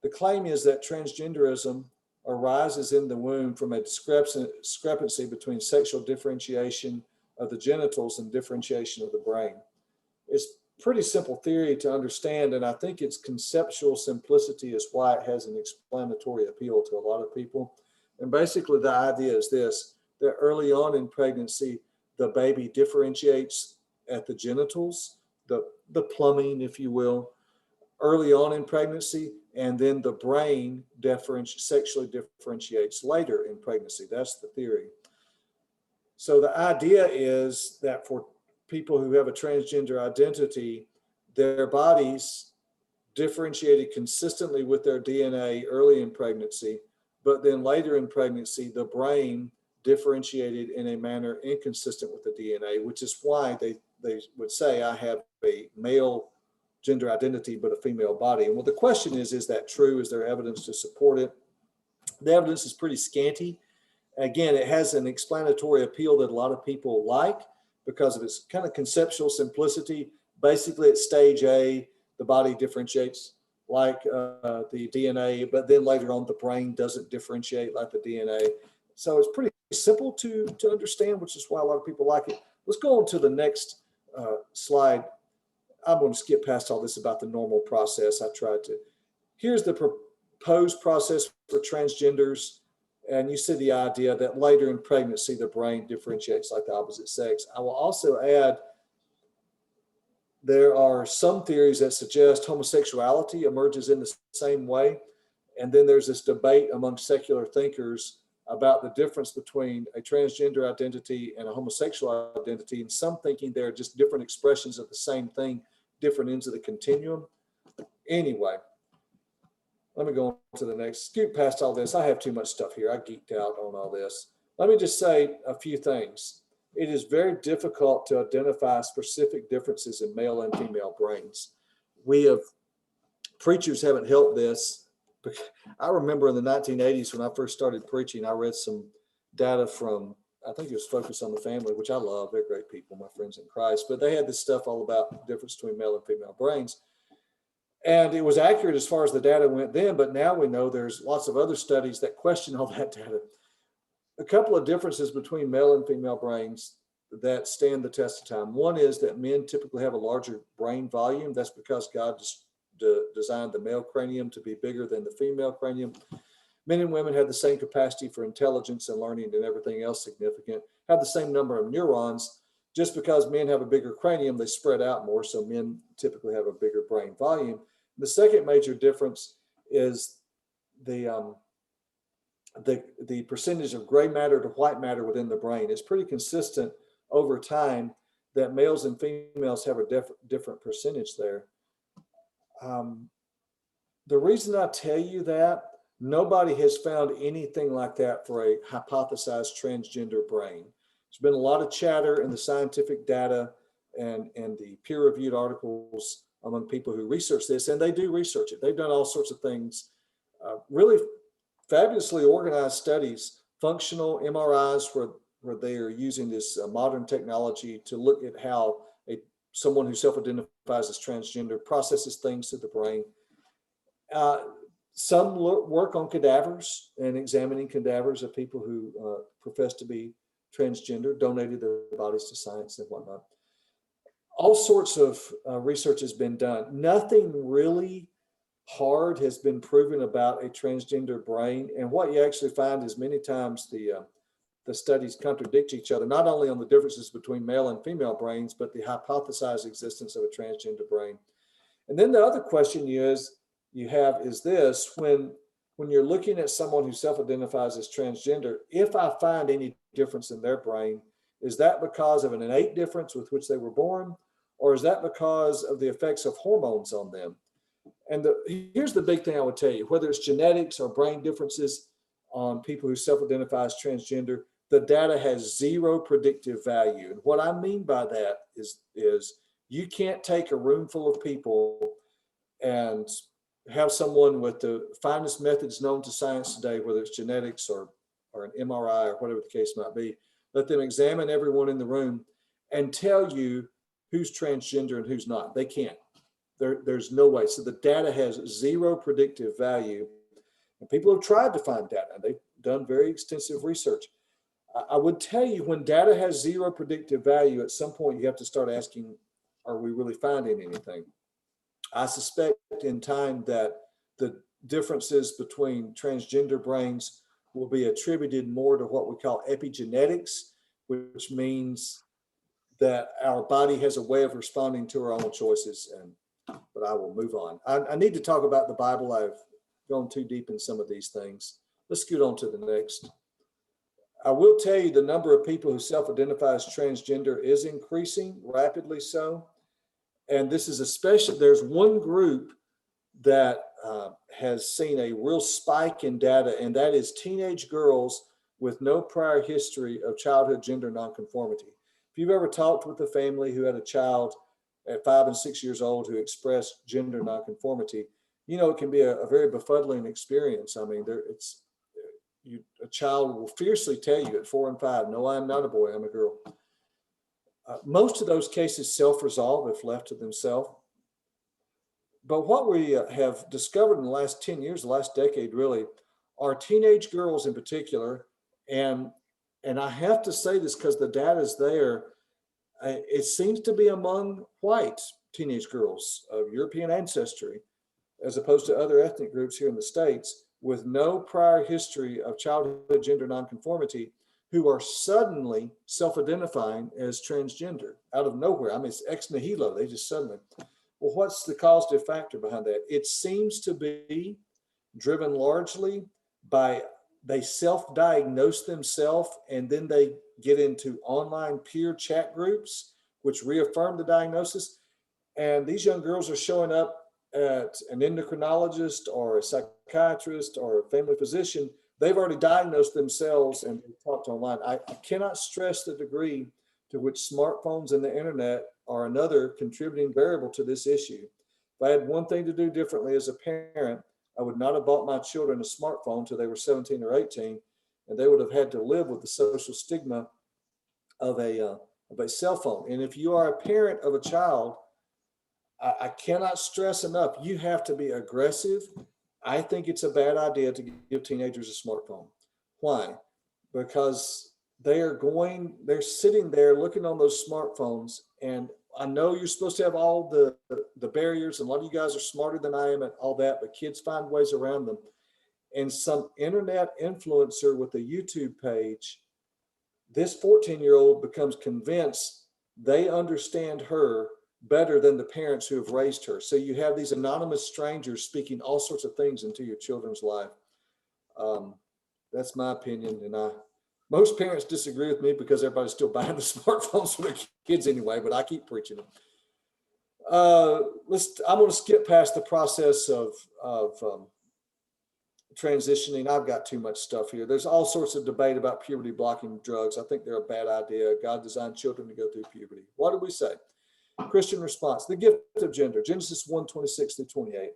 the claim is that transgenderism arises in the womb from a discrepancy between sexual differentiation of the genitals and differentiation of the brain. It's pretty simple theory to understand, and I think its conceptual simplicity is why it has an explanatory appeal to a lot of people. And basically the idea is this, that early on in pregnancy, the baby differentiates at the genitals, the plumbing, if you will, early on in pregnancy, and then the brain sexually differentiates later in pregnancy. That's the theory. So the idea is that for people who have a transgender identity, their bodies differentiated consistently with their DNA early in pregnancy, but then later in pregnancy, the brain differentiated in a manner inconsistent with the DNA, which is why they would say, I have a male gender identity, but a female body. And well, the question is that true? Is there evidence to support it? The evidence is pretty scanty. Again, it has an explanatory appeal that a lot of people like because of its kind of conceptual simplicity. Basically, at stage A, the body differentiates like the DNA, but then later on, the brain doesn't differentiate like the DNA. So it's pretty simple to understand, which is why a lot of people like it. Let's go on to the next slide. I'm going to skip past all this about the normal process. I tried to. Here's the proposed process for transgenders. And you see the idea that later in pregnancy, the brain differentiates like the opposite sex. I will also add, there are some theories that suggest homosexuality emerges in the same way. And then there's this debate among secular thinkers about the difference between a transgender identity and a homosexual identity, and some thinking they're just different expressions of the same thing, different ends of the continuum. Anyway, let me go on to the next. Scoot past all this. I have too much stuff here. I geeked out on all this. Let me just say a few things. It is very difficult to identify specific differences in male and female brains. Preachers haven't helped this. I remember in the 1980s when I first started preaching, I read some data from, I think it was Focus on the Family, which I love. They're great people, my friends in Christ. But they had this stuff all about the difference between male and female brains. And it was accurate as far as the data went then, but now we know there's lots of other studies that question all that data. A couple of differences between male and female brains that stand the test of time. One is that men typically have a larger brain volume. That's because God designed the male cranium to be bigger than the female cranium. Men and women have the same capacity for intelligence and learning and everything else significant, have the same number of neurons. Just because men have a bigger cranium, they spread out more, so men typically have a bigger brain volume. The second major difference is the percentage of gray matter to white matter within the brain. It's pretty consistent over time that males and females have a different percentage there. The reason I tell you that, nobody has found anything like that for a hypothesized transgender brain. There's been a lot of chatter in the scientific data and the peer-reviewed articles among people who research this, and they do research it. They've done all sorts of things, really fabulously organized studies, functional MRIs where they are using this modern technology to look at how someone who self-identifies as transgender processes things through the brain. Some work on cadavers and examining cadavers of people who profess to be transgender, donated their bodies to science and whatnot. All sorts of research has been done. Nothing really hard has been proven about a transgender brain. And what you actually find is many times the studies contradict each other, not only on the differences between male and female brains, but the hypothesized existence of a transgender brain. And then the other question you have is this: when you're looking at someone who self-identifies as transgender, if I find any difference in their brain, is that because of an innate difference with which they were born, or is that because of the effects of hormones on them? And here's the big thing I would tell you: whether it's genetics or brain differences on people who self-identify as transgender, the data has zero predictive value. And what I mean by that is you can't take a room full of people and have someone with the finest methods known to science today, whether it's genetics or an MRI or whatever the case might be, let them examine everyone in the room and tell you who's transgender and who's not. They can't. There's no way. So the data has zero predictive value. And people have tried to find data. They've done very extensive research. I would tell you, when data has zero predictive value, at some point you have to start asking, are we really finding anything? I suspect in time that the differences between transgender brains will be attributed more to what we call epigenetics, which means that our body has a way of responding to our own choices. But I will move on. I need to talk about the Bible. I've gone too deep in some of these things. Let's scoot on to the next. I will tell you the number of people who self-identify as transgender is increasing, rapidly so. And this is especially, there's one group that has seen a real spike in data, and that is teenage girls with no prior history of childhood gender nonconformity. If you've ever talked with a family who had a child at 5 and 6 years old who expressed gender nonconformity, you know it can be a very befuddling experience. I mean, a child will fiercely tell you at 4 and 5, no, I'm not a boy, I'm a girl. Most of those cases self-resolve if left to themselves. But what we have discovered in the last 10 years, the last decade really, are teenage girls in particular, and I have to say this because the data is there, it seems to be among white teenage girls of European ancestry, as opposed to other ethnic groups here in the States, with no prior history of childhood gender nonconformity, who are suddenly self-identifying as transgender out of nowhere. I mean, it's ex nihilo, they just suddenly. Well, what's the causative factor behind that? It seems to be driven largely by they self-diagnose themselves, and then they get into online peer chat groups, which reaffirm the diagnosis. And these young girls are showing up at an endocrinologist or a psychiatrist or a family physician, they've already diagnosed themselves and they've talked online. I cannot stress the degree to which smartphones and the internet are another contributing variable to this issue. If I had one thing to do differently as a parent, I would not have bought my children a smartphone until they were 17 or 18, and they would have had to live with the social stigma of a cell phone. And if you are a parent of a child, I cannot stress enough, you have to be aggressive. I think it's a bad idea to give teenagers a smartphone. Why? Because they're sitting there looking on those smartphones. And I know you're supposed to have all the barriers, and a lot of you guys are smarter than I am at all that, but kids find ways around them. And some internet influencer with a YouTube page, this 14-year-old becomes convinced they understand her better than the parents who have raised her. So you have these anonymous strangers speaking all sorts of things into your children's life. That's my opinion. And most parents disagree with me because everybody's still buying the smartphones for their kids anyway, but I keep preaching them. I'm going to skip past the process of transitioning. I've got too much stuff here. There's all sorts of debate about puberty blocking drugs. I think they're a bad idea. God designed children to go through puberty. What do we say? Christian response, the gift of gender, Genesis 1:26-28.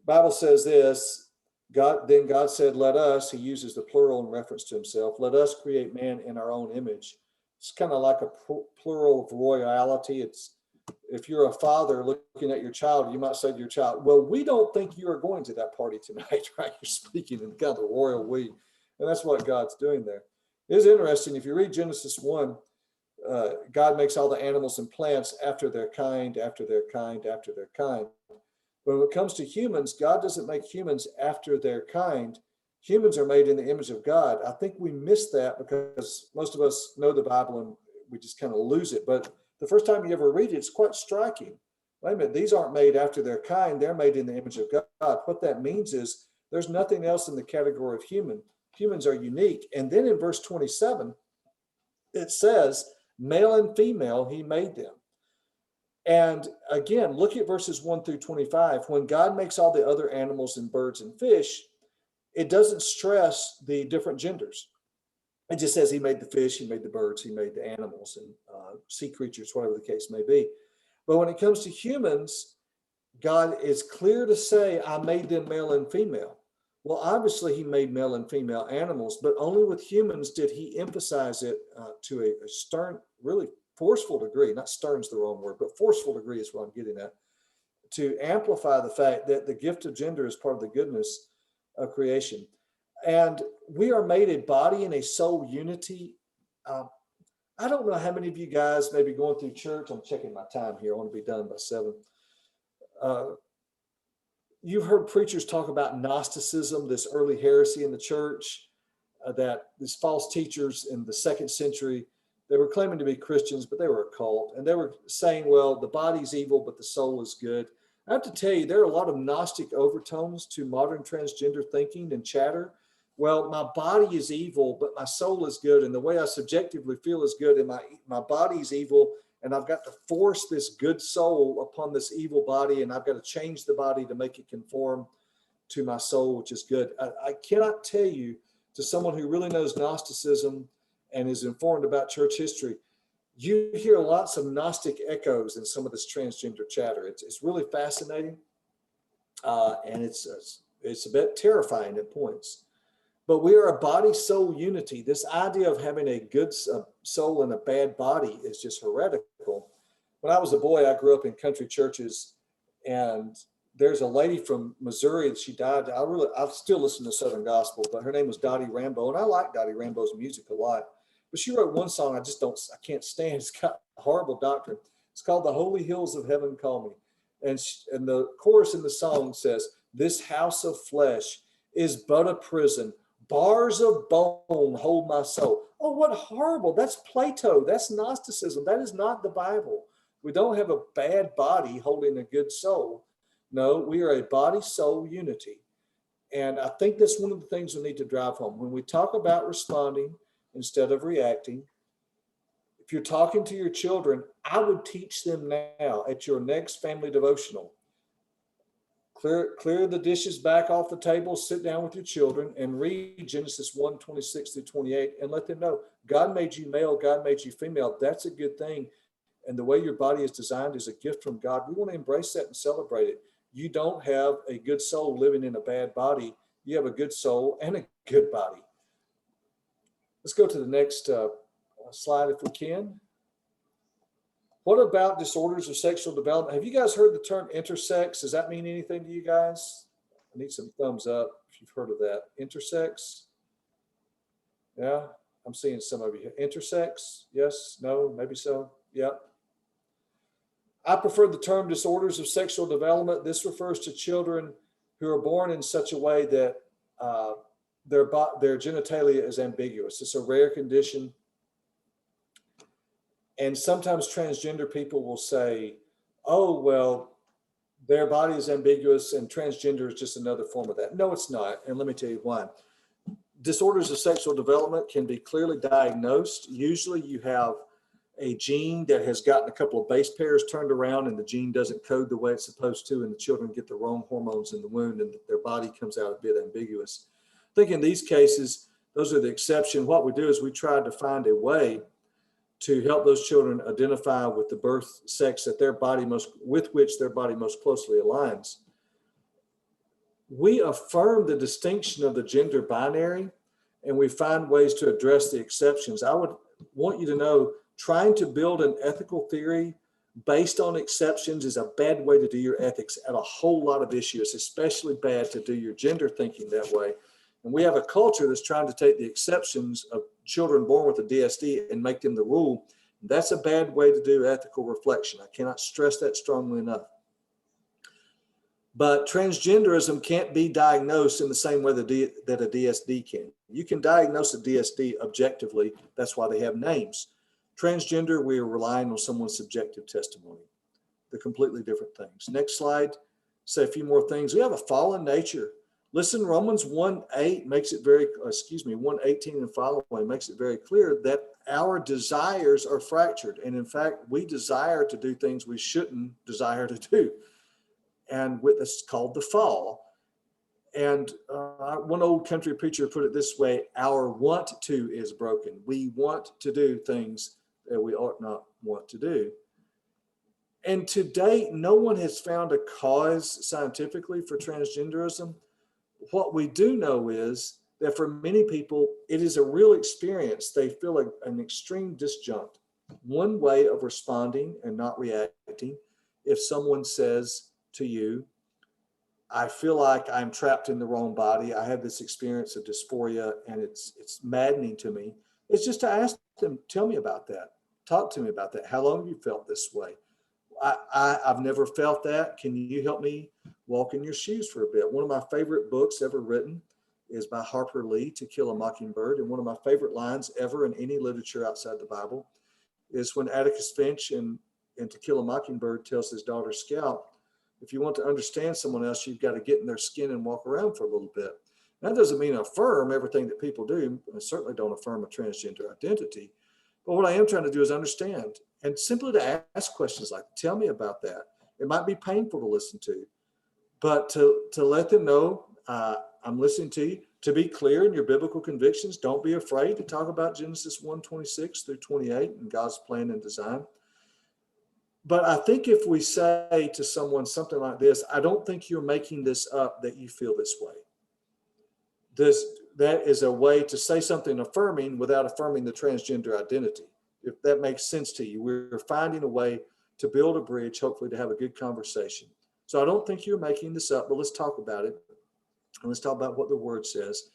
Bible says this, God said, let us, he uses the plural in reference to himself, let us create man in our own image. It's kind of like a plural of royalty. It's, if you're a father looking at your child, you might say to your child, well, we don't think you are going to that party tonight, right? You're speaking in kind of the royal we. And that's what God's doing there. It is interesting. If you read Genesis 1, God makes all the animals and plants after their kind, after their kind, after their kind. But when it comes to humans, God doesn't make humans after their kind. Humans are made in the image of God. I think we miss that because most of us know the Bible and we just kind of lose it. But the first time you ever read it, it's quite striking. Wait a minute, these aren't made after their kind. They're made in the image of God. What that means is there's nothing else in the category of human. Humans are unique. And then in verse 27, it says, male and female, he made them. And again, look at verses 1-25. When God makes all the other animals and birds and fish, it doesn't stress the different genders. It just says he made the fish, he made the birds, he made the animals and sea creatures, whatever the case may be. But when it comes to humans, God is clear to say, I made them male and female. Well, obviously he made male and female animals, but only with humans did he emphasize it to a stern, really forceful degree. Not stern's the wrong word, but forceful degree is what I'm getting at, to amplify the fact that the gift of gender is part of the goodness of creation. And we are made a body and a soul unity. I don't know how many of you guys may be going through church. I'm checking my time here. I want to be done by 7. You've heard preachers talk about Gnosticism, this early heresy in the church, that these false teachers in the 2nd century, they were claiming to be Christians, but they were a cult. And they were saying, well, the body's evil, but the soul is good. I have to tell you, there are a lot of Gnostic overtones to modern transgender thinking and chatter. Well, my body is evil, but my soul is good. And the way I subjectively feel is good. And my body is evil. And I've got to force this good soul upon this evil body. And I've got to change the body to make it conform to my soul, which is good. I cannot tell you, to someone who really knows Gnosticism and is informed about church history, you hear lots of Gnostic echoes in some of this transgender chatter. It's really fascinating. And it's a bit terrifying at points. But we are a body-soul unity. This idea of having a good soul and a bad body is just heretical. When I was a boy, I grew up in country churches, and there's a lady from Missouri that she died. I still listen to Southern gospel, but her name was Dottie Rambo, and I like Dottie Rambo's music a lot. But she wrote one song I can't stand. It's got horrible doctrine. It's called "The Holy Hills of Heaven Call Me," and the chorus in the song says, "This house of flesh is but a prison. Bars of bone hold my soul." Oh, what horrible. That's Plato. That's Gnosticism. That is not the Bible. We don't have a bad body holding a good soul. No, we are a body-soul unity. And I think that's one of the things we need to drive home. When we talk about responding instead of reacting, if you're talking to your children, I would teach them now at your next family devotional, Clear the dishes back off the table, sit down with your children and read Genesis 1:26 through 28 and let them know God made you male, God made you female. That's a good thing. And the way your body is designed is a gift from God. We want to embrace that and celebrate it. You don't have a good soul living in a bad body. You have a good soul and a good body. Let's go to the next slide if we can. What about disorders of sexual development? Have you guys heard the term intersex? Does that mean anything to you guys? I need some thumbs up if you've heard of that. Intersex? Yeah, I'm seeing some of you. Intersex? Yes? No? Maybe so? Yeah. I prefer the term disorders of sexual development. This refers to children who are born in such a way that their genitalia is ambiguous. It's a rare condition. And sometimes transgender people will say, oh, well, their body is ambiguous and transgender is just another form of that. No, it's not. And let me tell you why. Disorders of sexual development can be clearly diagnosed. Usually you have a gene that has gotten a couple of base pairs turned around and the gene doesn't code the way it's supposed to, and the children get the wrong hormones in the womb and their body comes out a bit ambiguous. I think in these cases, those are the exception. What we do is we try to find a way to help those children identify with the birth sex that with which their body most closely aligns. We affirm the distinction of the gender binary and we find ways to address the exceptions. I would want you to know, trying to build an ethical theory based on exceptions is a bad way to do your ethics at a whole lot of issues, especially bad to do your gender thinking that way. And we have a culture that's trying to take the exceptions of children born with a DSD and make them the rule. That's a bad way to do ethical reflection. I cannot stress that strongly enough. But transgenderism can't be diagnosed in the same way that a DSD can. You can diagnose a DSD objectively. That's why they have names. Transgender, we are relying on someone's subjective testimony. They're completely different things. Next slide. Say a few more things. We have a fallen nature. Listen, Romans 1:18 makes it very, 1:18 and following makes it very clear that our desires are fractured. And in fact, we desire to do things we shouldn't desire to do. And it's called the fall. And one old country preacher put it this way: our want to is broken. We want to do things that we ought not want to do. And to date, no one has found a cause scientifically for transgenderism. What we do know is that for many people, it is a real experience. They feel an extreme disjunct. One way of responding and not reacting, if someone says to you, I feel like I'm trapped in the wrong body, I have this experience of dysphoria and it's maddening to me, it's just to ask them, tell me about that. Talk to me about that. How long have you felt this way? I've never felt that. Can you help me walk in your shoes for a bit? One of my favorite books ever written is by Harper Lee, To Kill a Mockingbird. And one of my favorite lines ever in any literature outside the Bible is when Atticus Finch in To Kill a Mockingbird tells his daughter Scout, if you want to understand someone else, you've got to get in their skin and walk around for a little bit. That doesn't mean affirm everything that people do. I certainly don't affirm a transgender identity. But what I am trying to do is understand, and simply to ask questions like, tell me about that. It might be painful to listen to, but to let them know, I'm listening to you. To be clear in your biblical convictions, don't be afraid to talk about Genesis 1:26 through 28 and God's plan and design. But I think if we say to someone something like this, I don't think you're making this up that you feel this way. That is a way to say something affirming without affirming the transgender identity. If that makes sense to you, we're finding a way to build a bridge, hopefully to have a good conversation. So I don't think you're making this up, but let's talk about it. And let's talk about what the word says.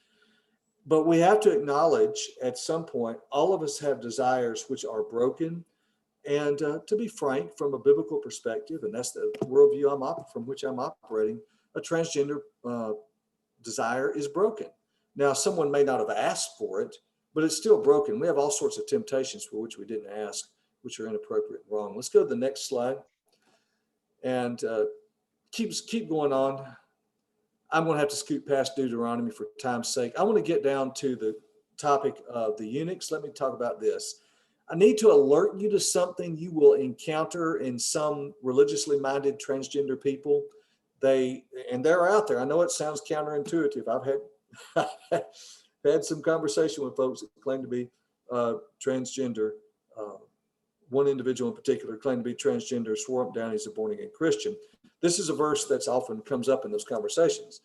But we have to acknowledge at some point, all of us have desires which are broken. And to be frank, from a biblical perspective, and that's the worldview from which I'm operating, a transgender desire is broken. Now, someone may not have asked for it, but it's still broken. We have all sorts of temptations for which we didn't ask, which are inappropriate and wrong. Let's go to the next slide and keep going on. I'm going to have to scoot past Deuteronomy for time's sake. I want to get down to the topic of the eunuchs. Let me talk about this. I need to alert you to something you will encounter in some religiously minded transgender people. they're out there. I know it sounds counterintuitive. I've had some conversation with folks that claim to be transgender. One individual in particular claimed to be transgender, swore up down he's a born again Christian. This is a verse that's often comes up in those conversations.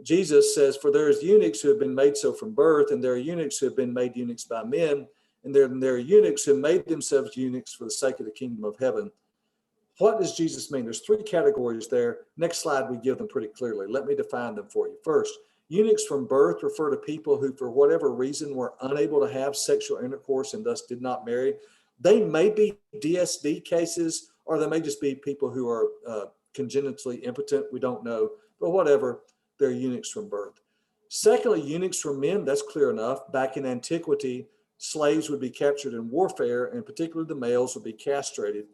Jesus says, "For there is eunuchs who have been made so from birth, and there are eunuchs who have been made eunuchs by men, and there are eunuchs who made themselves eunuchs for the sake of the kingdom of heaven." What does Jesus mean? There's three categories there. Next slide, we give them pretty clearly. Let me define them for you. First, eunuchs from birth refer to people who, for whatever reason, were unable to have sexual intercourse and thus did not marry. They may be DSD cases, or they may just be people who are congenitally impotent. We don't know, but whatever, they're eunuchs from birth. Secondly, eunuchs from men, that's clear enough. Back in antiquity, slaves would be captured in warfare, and particularly the males would be castrated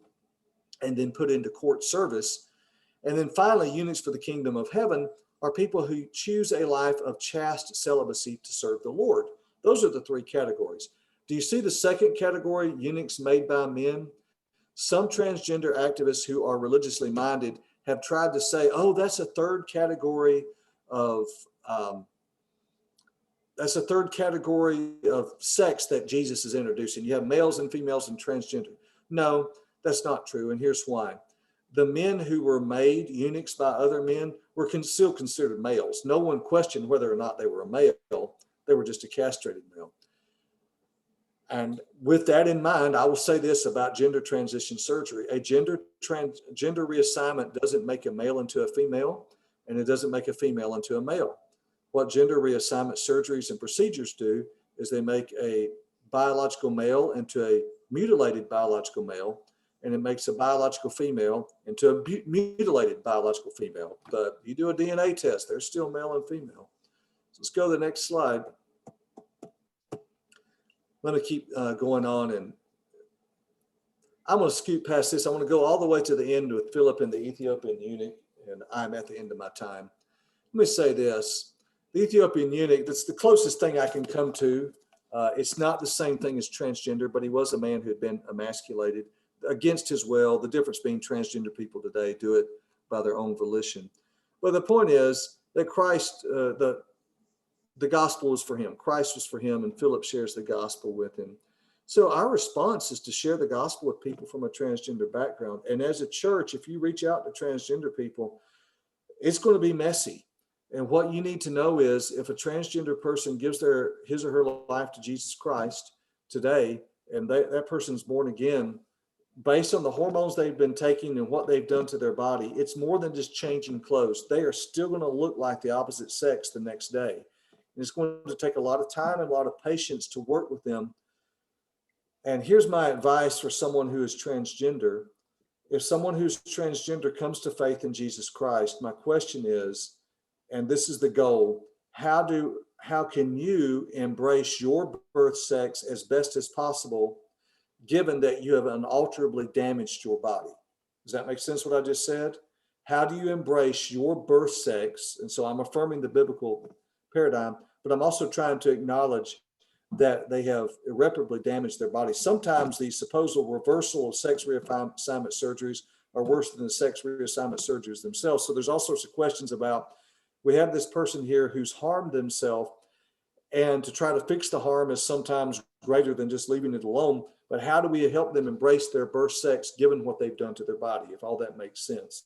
and then put into court service. And then finally, eunuchs for the kingdom of heaven are people who choose a life of chaste celibacy to serve the Lord. Those are the three categories. Do you see the second category, eunuchs made by men? Some transgender activists who are religiously minded have tried to say, oh, that's a third category of sex that Jesus is introducing. You have males and females and transgender. No, that's not true, and here's why. The men who were made eunuchs by other men were still considered males. No one questioned whether or not they were a male. They were just a castrated male. And with that in mind, I will say this about gender transition surgery. A gender reassignment doesn't make a male into a female, and it doesn't make a female into a male. What gender reassignment surgeries and procedures do is they make a biological male into a mutilated biological male, and it makes a biological female into a mutilated biological female. But you do a DNA test, they're still male and female. So let's go to the next slide. Let me keep going on, and I'm going to scoot past this. I want to go all the way to the end with Philip and the Ethiopian eunuch, and I'm at the end of my time. Let me say this. The Ethiopian eunuch, that's the closest thing I can come to. It's not the same thing as transgender, but he was a man who had been emasculated against his will. The difference being transgender people today do it by their own volition. But the point is that Christ, the gospel was for him. Christ was for him, and Philip shares the gospel with him. So our response is to share the gospel with people from a transgender background. And as a church, if you reach out to transgender people, it's going to be messy. And what you need to know is if a transgender person gives his or her life to Jesus Christ today, and that person's born again, based on the hormones they've been taking and what they've done to their body, it's more than just changing clothes. They are still going to look like the opposite sex the next day. And it's going to take a lot of time and a lot of patience to work with them. And here's my advice for someone who is transgender. If someone who's transgender comes to faith in Jesus Christ, my question is, and this is the goal, how can you embrace your birth sex as best as possible, given that you have unalterably damaged your body? Does that make sense what I just said? How do you embrace your birth sex? And so I'm affirming the biblical paradigm, but I'm also trying to acknowledge that they have irreparably damaged their body. Sometimes the supposed reversal of sex reassignment surgeries are worse than the sex reassignment surgeries themselves. So there's all sorts of questions about, we have this person here who's harmed themselves, and to try to fix the harm is sometimes greater than just leaving it alone. But how do we help them embrace their birth sex given what they've done to their body, if all that makes sense?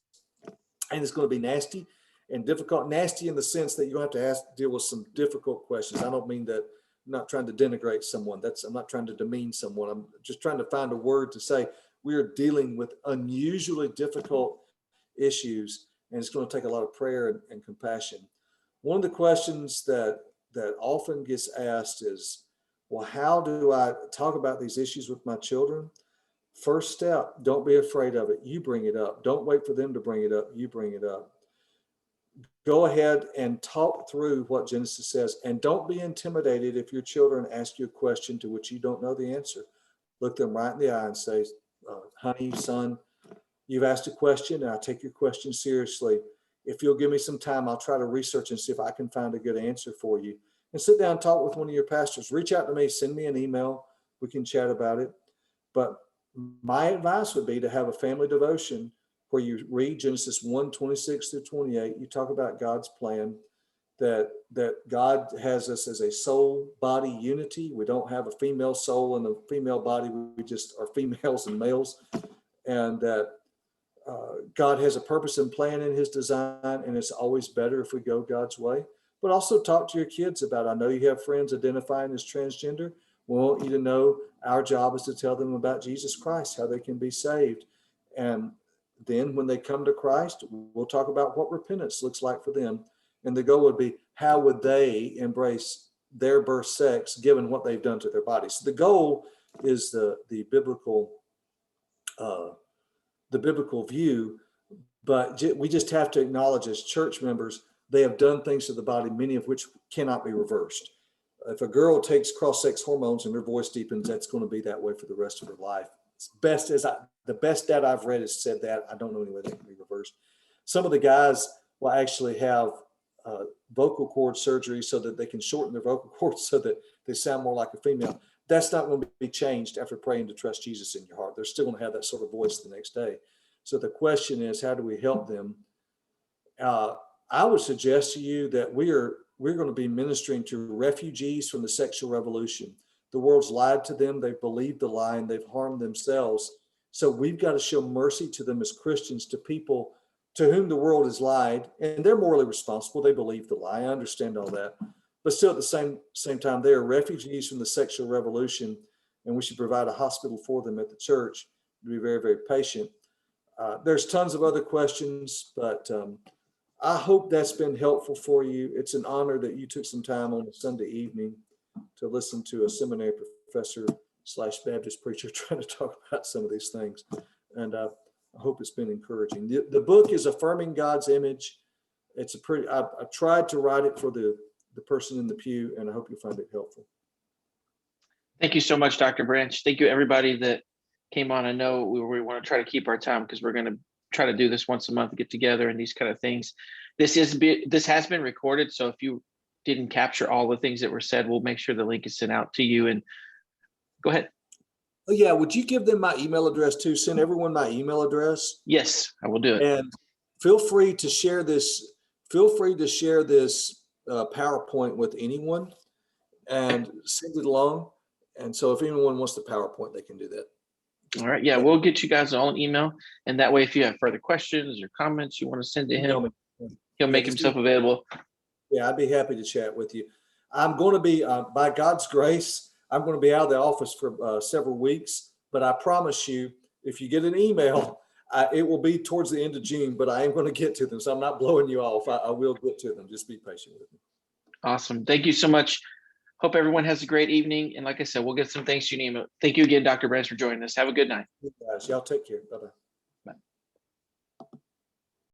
And it's going to be nasty and difficult. Nasty in the sense that you're going to have to deal with some difficult questions. I don't mean that. I'm not trying to denigrate someone. I'm not trying to demean someone. I'm just trying to find a word to say we are dealing with unusually difficult issues, and it's going to take a lot of prayer and compassion. One of the questions that often gets asked is, well, how do I talk about these issues with my children? First step, don't be afraid of it. You bring it up. Don't wait for them to bring it up. You bring it up. Go ahead and talk through what Genesis says, and don't be intimidated if your children ask you a question to which you don't know the answer. Look them right in the eye and say, honey, son, you've asked a question, and I take your question seriously. If you'll give me some time, I'll try to research and see if I can find a good answer for you. And sit down and talk with one of your pastors. Reach out to me, send me an email. We can chat about it. But my advice would be to have a family devotion where you read Genesis 1:26-28, you talk about God's plan, that God has us as a soul body unity. We don't have a female soul and a female body. We just are females and males. And that God has a purpose and plan in his design, and it's always better if we go God's way. But also talk to your kids about, I know you have friends identifying as transgender. We want you to know our job is to tell them about Jesus Christ, how they can be saved. And then when they come to Christ, we'll talk about what repentance looks like for them. And the goal would be, how would they embrace their birth sex given what they've done to their bodies? So the goal is the biblical view, but we just have to acknowledge as church members, they have done things to the body, many of which cannot be reversed. If a girl takes cross-sex hormones and her voice deepens, that's going to be that way for the rest of her life. The best data I've read has said that. I don't know any way that can be reversed. Some of the guys will actually have vocal cord surgery so that they can shorten their vocal cords so that they sound more like a female. That's not going to be changed after praying to trust Jesus in your heart. They're still going to have that sort of voice the next day. So the question is, how do we help them? I would suggest to you that we're going to be ministering to refugees from the sexual revolution. The world's lied to them. They've believed the lie and they've harmed themselves. So we've got to show mercy to them as Christians, to people to whom the world has lied, and they're morally responsible. They believe the lie. I understand all that. But still at the same time, they are refugees from the sexual revolution, and we should provide a hospital for them at the church to be very, very patient. There's tons of other questions, but I hope that's been helpful for you. It's an honor that you took some time on a Sunday evening to listen to a seminary professor / Baptist preacher trying to talk about some of these things. And I hope it's been encouraging. The book is Affirming God's Image. It's I tried to write it for the person in the pew, and I hope you find it helpful. Thank you so much, Dr. Branch. Thank you, everybody that came on. I know we want to try to keep our time because we're going to try to do this once a month, get together and these kind of things. This has been recorded, so if you didn't capture all the things that were said, we'll make sure the link is sent out to you. And go ahead. Oh yeah, would you give them my email address too? Send everyone my email address. Yes, I will do it. And feel free to share this. Feel free to share this PowerPoint with anyone and send it along. And so if anyone wants the PowerPoint, they can do that. All right. Yeah, we'll get you guys all an email. And that way, if you have further questions or comments you want to send to him, he'll make himself available. Yeah, I'd be happy to chat with you. I'm going to be, by God's grace, I'm going to be out of the office for several weeks. But I promise you, if you get an email, it will be towards the end of June, but I am going to get to them. So I'm not blowing you off. I will get to them. Just be patient with me. Awesome. Thank you so much. Hope everyone has a great evening. And like I said, we'll get some things to you. Thank you again, Dr. Branch, for joining us. Have a good night. You guys, y'all take care. Bye-bye.